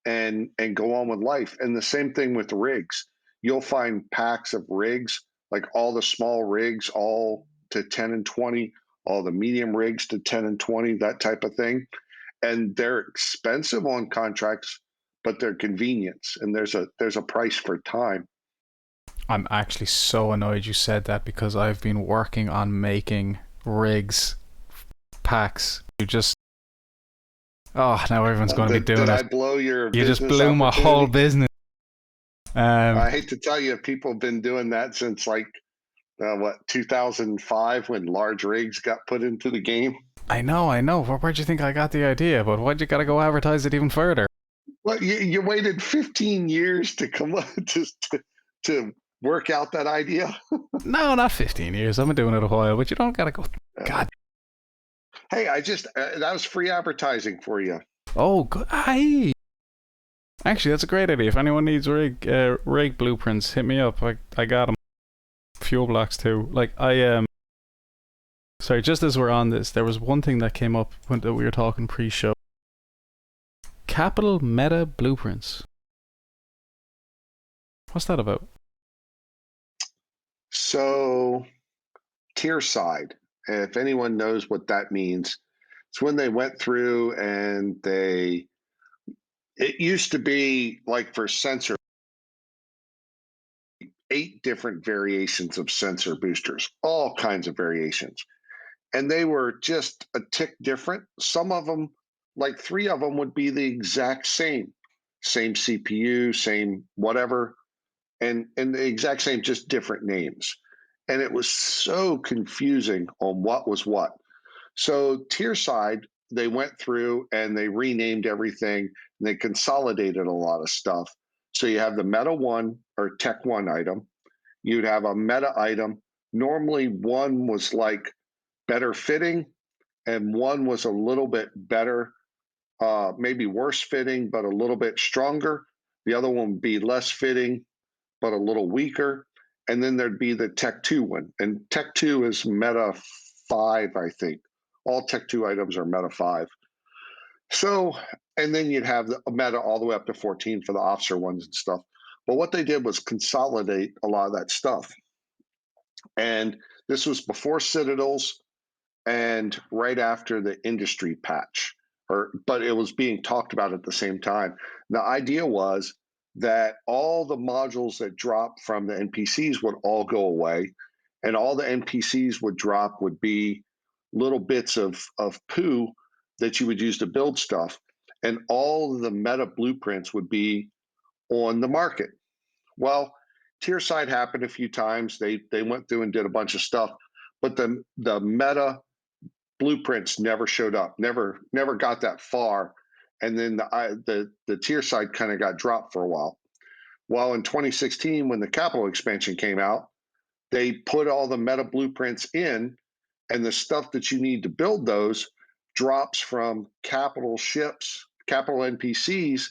and go on with life. And the same thing with rigs. You'll find packs of rigs, like all the small rigs, all to 10 and 20, all the medium rigs to 10 and 20, that type of thing. And they're expensive on contracts, but they're convenience, and there's a price for time. I'm actually so annoyed you said that, because I've been working on making rigs packs. Now everyone's going to be doing it. Did I blow your You just blew my whole business. I hate to tell you, people have been doing that since 2005, when large rigs got put into the game. I know. Where'd you think I got the idea? But why'd you gotta go advertise it even further? Well, you waited 15 years to come up to work out that idea. No, not 15 years. I've been doing it a while, but you don't gotta go. God. Hey, that was free advertising for you. Oh, good. Aye. Actually, that's a great idea. If anyone needs rig blueprints, hit me up. I got them. Fuel blocks too. Sorry, just as we're on this, there was one thing that came up when we were talking pre-show. Capital Meta Blueprints. What's that about? So, Tiercide, if anyone knows what that means, it's when they went through and it used to be like for sensor, 8 different variations of sensor boosters, all kinds of variations. And they were just a tick different. Some of them, like 3 of them, would be the exact same CPU, same whatever, and the exact same, just different names. And it was so confusing on what was what. So Tiercide, they went through and they renamed everything, and they consolidated a lot of stuff. So you have the Meta 1 or Tech 1 item. You'd have a Meta item. Normally one was like better fitting, and one was a little bit better, maybe worse fitting, but a little bit stronger. The other one would be less fitting, but a little weaker. And then there'd be the Tech 2 one. And Tech 2 is Meta 5, I think. All Tech 2 items are Meta 5. So, and then you'd have the Meta all the way up to 14 for the officer ones and stuff. But what they did was consolidate a lot of that stuff. And this was before Citadels and right after the industry patch, but it was being talked about at the same time. The idea was that all the modules that dropped from the NPCs would all go away, and all the NPCs would drop would be little bits of poo that you would use to build stuff, and all the meta blueprints would be on the market. Well, Tiercide happened a few times. They went through and did a bunch of stuff, but the meta blueprints never showed up, never got that far. And then the Tiercide kind of got dropped for a while. Well, in 2016, when the capital expansion came out, they put all the meta blueprints in, and the stuff that you need to build those drops from capital ships, capital NPCs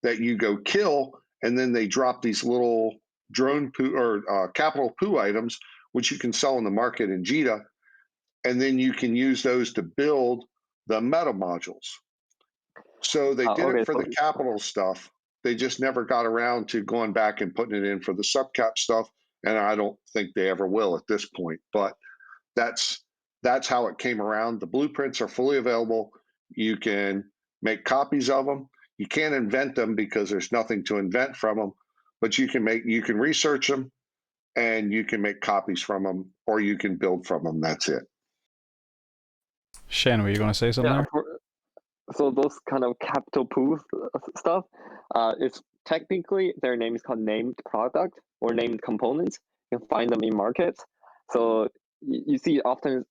that you go kill, and then they drop these little drone poo or capital poo items, which you can sell in the market in JITA. And then you can use those to build the meta modules. So they did it for the capital stuff, They just never got around to going back and putting it in for the subcap stuff, and I don't think they ever will at this point. But that's how it came around. The blueprints are fully available. You can make copies of them. You can't invent them because there's nothing to invent from them, but you can research them, and you can make copies from them, or you can build from them. That's it. Shen, were you going to say something there? So those kind of capital pools stuff, it's technically their name is called named product or named components. You can find them in markets. So you see often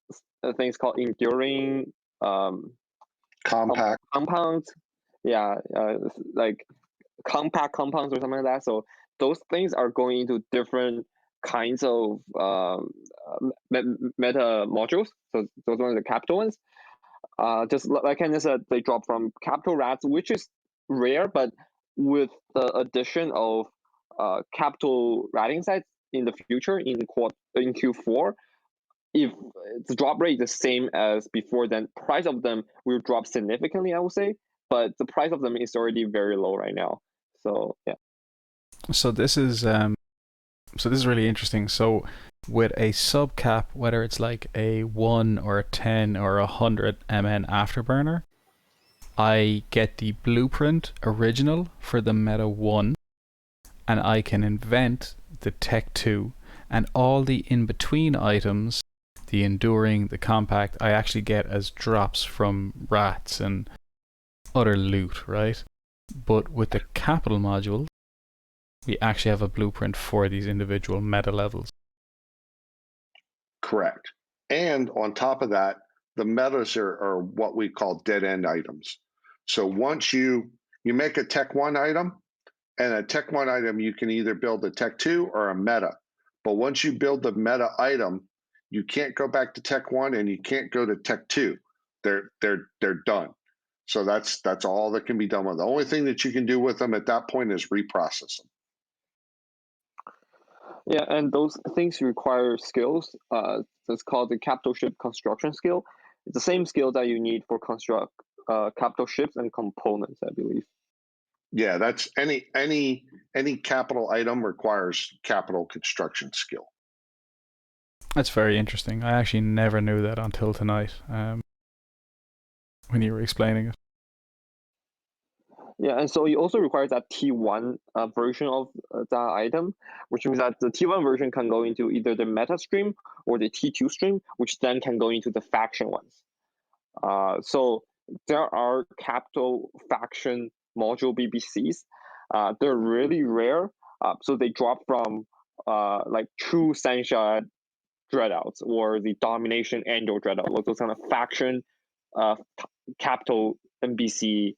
things called enduring compact compounds. Yeah, like compact compounds or something like that. So those things are going into different kinds of meta modules. So those are the capital ones. Just like Kenneth said, they drop from capital rats, which is rare, but with the addition of capital ratting sites in the future in Q4, if the drop rate is the same as before, then price of them will drop significantly, I would say. But the price of them is already very low right now. So yeah. So this is really interesting. So with a subcap, whether it's like a 1 or a 10 or 100 MN afterburner, I get the blueprint original for the Meta 1, and I can invent the Tech 2, and all the in-between items, the enduring, the compact, I actually get as drops from rats and other loot, right? But with the capital module, we actually have a blueprint for these individual meta levels. Correct. And on top of that, the metas are what we call dead end items. So once you make a Tech 1 item, and a Tech 1 item, you can either build a Tech 2 or a meta. But once you build the meta item, you can't go back to Tech 1 and you can't go to Tech 2. They're done. So that's all that can be done with them. The only thing that you can do with them at that point is reprocess them. Yeah, and those things require skills. That's called the capital ship construction skill. It's the same skill that you need for construct capital ships and components, I believe. Yeah, that's any capital item requires capital construction skill. That's very interesting. I actually never knew that until tonight, when you were explaining it. Yeah, and so it also requires that T1 version of that item, which means that the T1 version can go into either the meta stream or the T2 stream, which then can go into the faction ones. So there are capital faction module BBCs. They're really rare. So they drop from like true Sansha dreadouts or the domination angel dreadout, those kind of faction capital NBC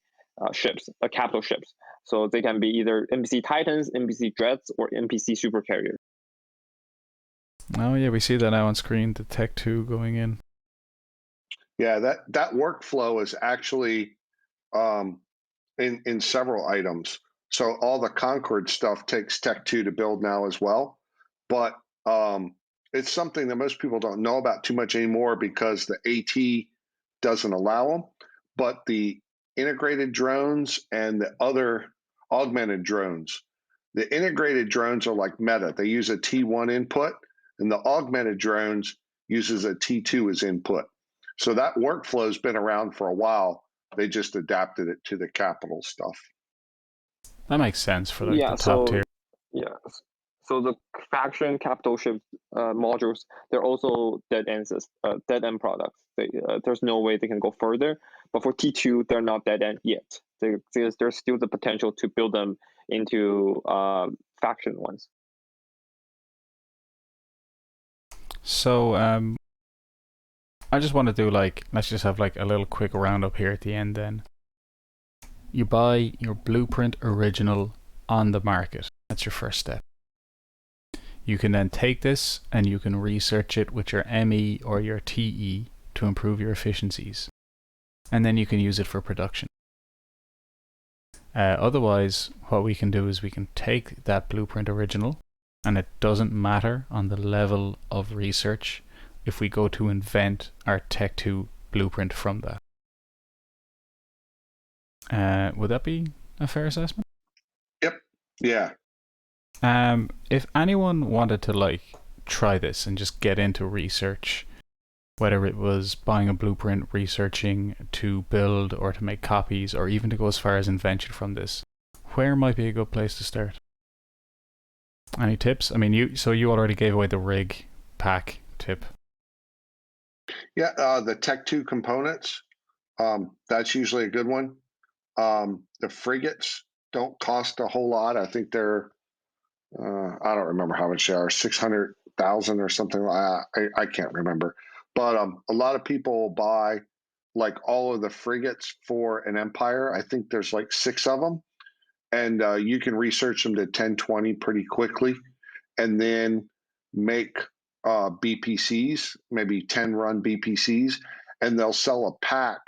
ships, capital ships. So they can be either NBC Titans, NBC Dreads, or NPC Super Carriers. Oh yeah, we see that now on screen, the Tech 2 going in. Yeah, that workflow is actually in several items. So all the Concord stuff takes Tech 2 to build now as well. But it's something that most people don't know about too much anymore because the AT doesn't allow them. But the integrated drones and the other augmented drones, the integrated drones are like meta. They use a T1 input, and the augmented drones uses a T2 as input. So that workflow has been around for a while. They just adapted it to the capital stuff. That makes sense for like the top tier. Yeah. So the faction capital ship modules, they're also dead end products. There's no way they can go further. But for T2, they're not dead end yet. There's still the potential to build them into faction ones. So I just want to do let's just have like a little quick roundup here at the end then. You buy your Blueprint original on the market. That's your first step. You can then take this and you can research it with your ME or your TE to improve your efficiencies. And then you can use it for production. Otherwise, what we can do is we can take that Blueprint original, and it doesn't matter on the level of research if we go to invent our Tech 2 blueprint from that. Would that be a fair assessment? Yeah. If anyone wanted to like try this and just get into research, whether it was buying a blueprint, researching to build or to make copies, or even to go as far as invention from this, where might be a good place to start? Any tips? I mean, you already gave away the rig pack tip. Yeah, the Tech 2 components, that's usually a good one. The frigates don't cost a whole lot. I think they're, I don't remember how much they are, 600,000 or something like that. I can't remember. But a lot of people buy like all of the frigates for an empire. I think there's like 6 of them. And you can research them to 1020 pretty quickly and then make BPCs, maybe 10 run BPCs, and they'll sell a pack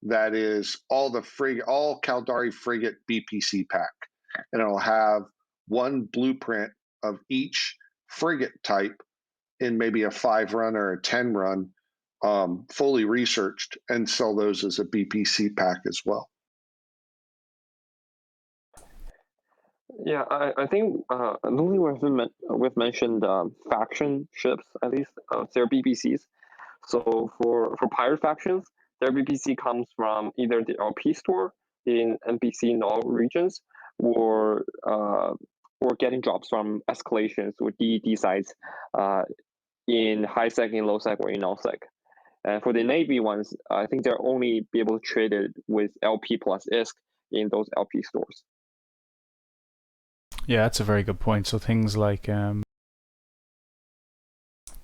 that is all Caldari frigate BPC pack, and it'll have one blueprint of each frigate type in maybe a 5 run or a 10 run, fully researched, and sell those as a BPC pack as well. Yeah, I think Lily we've mentioned faction ships, at least their BPCs. So for pirate factions, their BPC comes from either the LP store in NPC in all regions, or getting drops from escalations with DED sites in high sec, in low sec, or in null sec. And for the Navy ones, I think they're only be able to trade it with LP plus ISK in those LP stores. Yeah, that's a very good point. So things like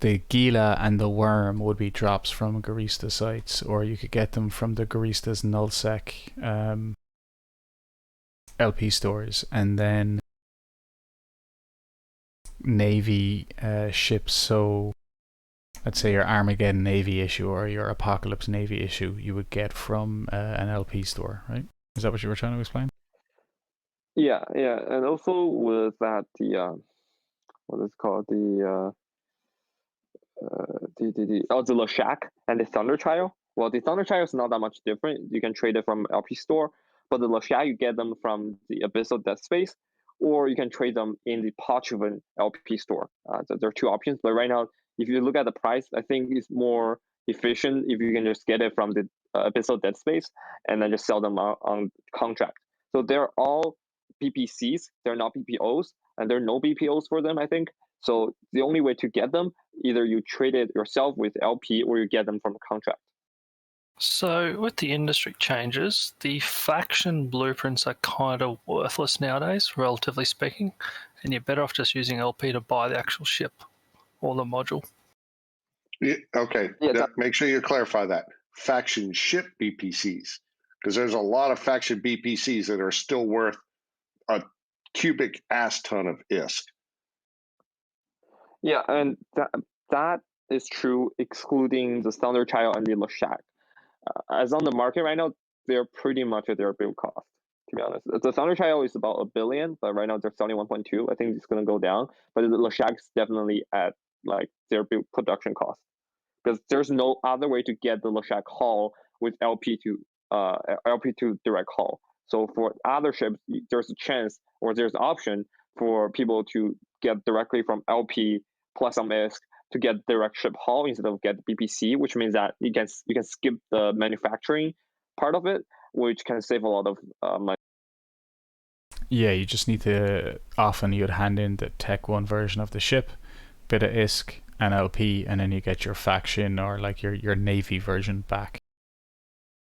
the Gila and the Worm would be drops from Garista sites, or you could get them from the Garista's nullsec LP stores, and then Navy ships. So let's say your Armageddon Navy issue or your Apocalypse Navy issue, you would get from an LP store, right? Is that what you were trying to explain? Yeah, and also with that, the what is it called, the Leshak and the Thunder Trial. Well, the Thunder Trial is not that much different. You can trade it from LP store, but the Leshak, you get them from the Abyssal Death Space, or you can trade them in the Parchment LP store. So there are 2 options, but right now, if you look at the price, I think it's more efficient if you can just get it from the Abyssal Death Space and then just sell them on contract. So they're all BPCs, they're not BPOs, and there are no BPOs for them, I think. So the only way to get them, either you trade it yourself with LP or you get them from a contract. So with the industry changes, the faction blueprints are kind of worthless nowadays, relatively speaking, and you're better off just using LP to buy the actual ship or the module. Yeah, okay, Yeah, make sure you clarify that. Faction ship BPCs, because there's a lot of faction BPCs that are still worth a cubic ass ton of ISK. Yeah, and that is true, excluding the Thunder Child and the Leshak. As on the market right now, they're pretty much at their build cost, to be honest. The Thunder Child is about $1 billion, but right now they're selling 1.2. I think it's going to go down, but the Leshak is definitely at like their build production cost, because there's no other way to get the Leshak hull with LP to direct hull. So for other ships, there's a chance, or there's an option for people to get directly from LP plus some ISK to get direct ship hull instead of get BPC, which means that you can skip the manufacturing part of it, which can save a lot of money. Yeah, you just need to, often you'd hand in the Tech 1 version of the ship, bit of ISK and LP, and then you get your faction or like your Navy version back.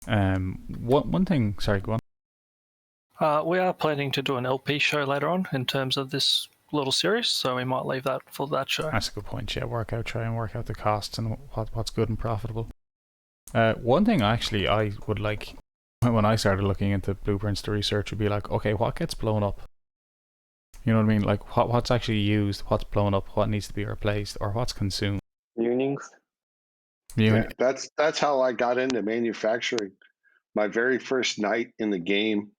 One thing, sorry, go on. We are planning to do an LP show later on in terms of this little series, so we might leave that for that show. That's a good point. Yeah, try and work out the costs and what's good and profitable. One thing actually I would like, when I started looking into blueprints to research, would be like, okay, what gets blown up? You know what I mean? Like what's actually used, what's blown up, what needs to be replaced, or what's consumed. Munings. Yeah, that's how I got into manufacturing. My very first night in the game,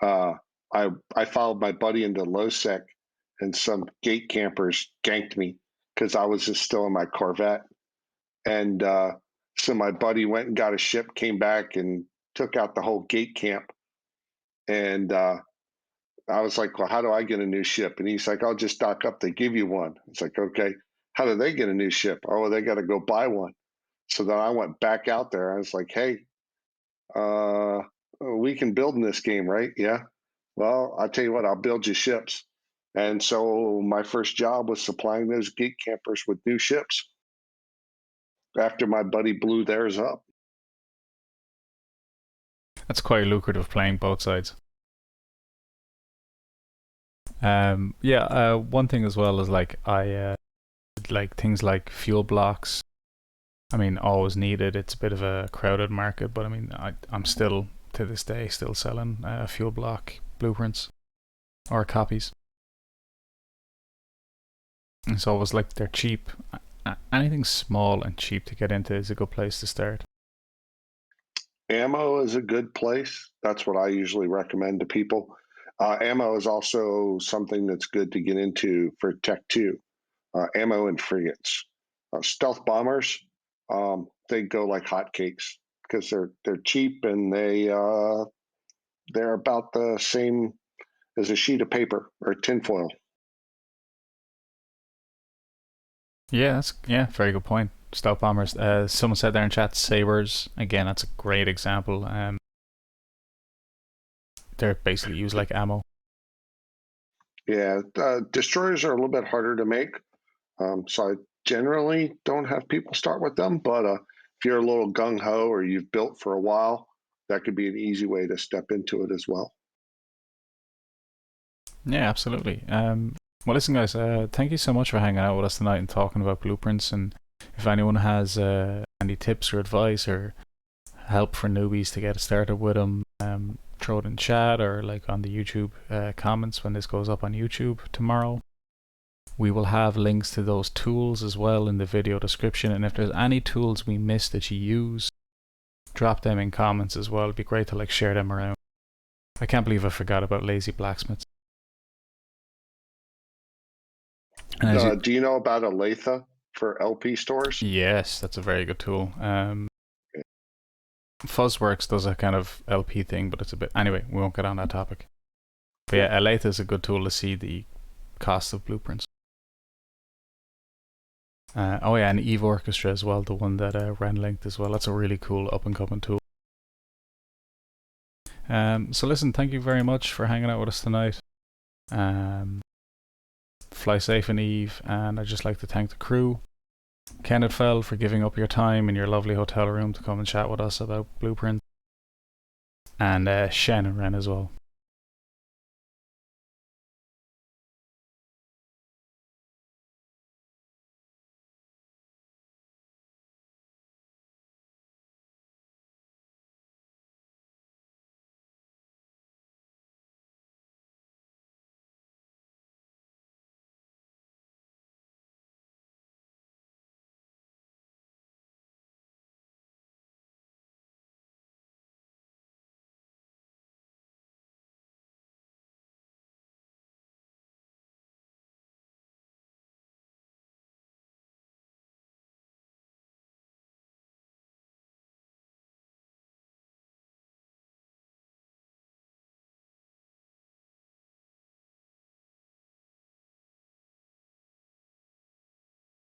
I followed my buddy into low sec, and some gate campers ganked me because I was just still in my Corvette. And so my buddy went and got a ship, came back and took out the whole gate camp. And I was like, well, how do I get a new ship? And he's like, I'll just dock up. They give you one. It's like, okay, how do they get a new ship? Oh, well, they got to go buy one. So then I went back out there. I was like, hey, we can build in this game, right? Yeah. Well, I'll tell you what, I'll build you ships. And so my first job was supplying those geek campers with new ships after my buddy blew theirs up. That's quite lucrative playing both sides. One thing as well is like I like things like fuel blocks. I mean, always needed. It's a bit of a crowded market, but I mean, I'm still to this day still selling fuel block blueprints or copies. It's always like they're cheap. Anything small and cheap to get into is a good place to start. Ammo is a good place. That's what I usually recommend to people. Ammo is also something that's good to get into for Tech 2. Ammo and frigates. Stealth bombers, they go like hotcakes because they're cheap and they're about the same as a sheet of paper or tinfoil. Yeah, very good point. Stealth bombers. Someone said there in chat, sabers. Again, that's a great example. They're basically used like ammo. Yeah, destroyers are a little bit harder to make, so I generally don't have people start with them. But if you're a little gung ho or you've built for a while, that could be an easy way to step into it as well. Yeah, absolutely. Well, listen, guys. Thank you so much for hanging out with us tonight and talking about blueprints. And if anyone has any tips or advice or help for newbies to get started with them, throw it in chat or like on the YouTube comments when this goes up on YouTube tomorrow. We will have links to those tools as well in the video description, and if there's any tools we missed that you use, drop them in comments as well. It'd be great to like share them around. I can't believe I forgot about lazy blacksmiths. Do you know about Aletha for LP stores? Yes, that's a very good tool. Fuzzworks does a kind of LP thing, but it's a bit... Anyway, we won't get on that topic. But yeah, Aletha is a good tool to see the cost of blueprints. And Eve Orchestra as well, the one that Ren linked as well. That's a really cool up-and-coming tool. So listen, thank you very much for hanging out with us tonight. Fly safe in Eve, and I'd just like to thank the crew. Kenneth Feld for giving up your time in your lovely hotel room to come and chat with us about Blueprint. And Shen and Ren as well.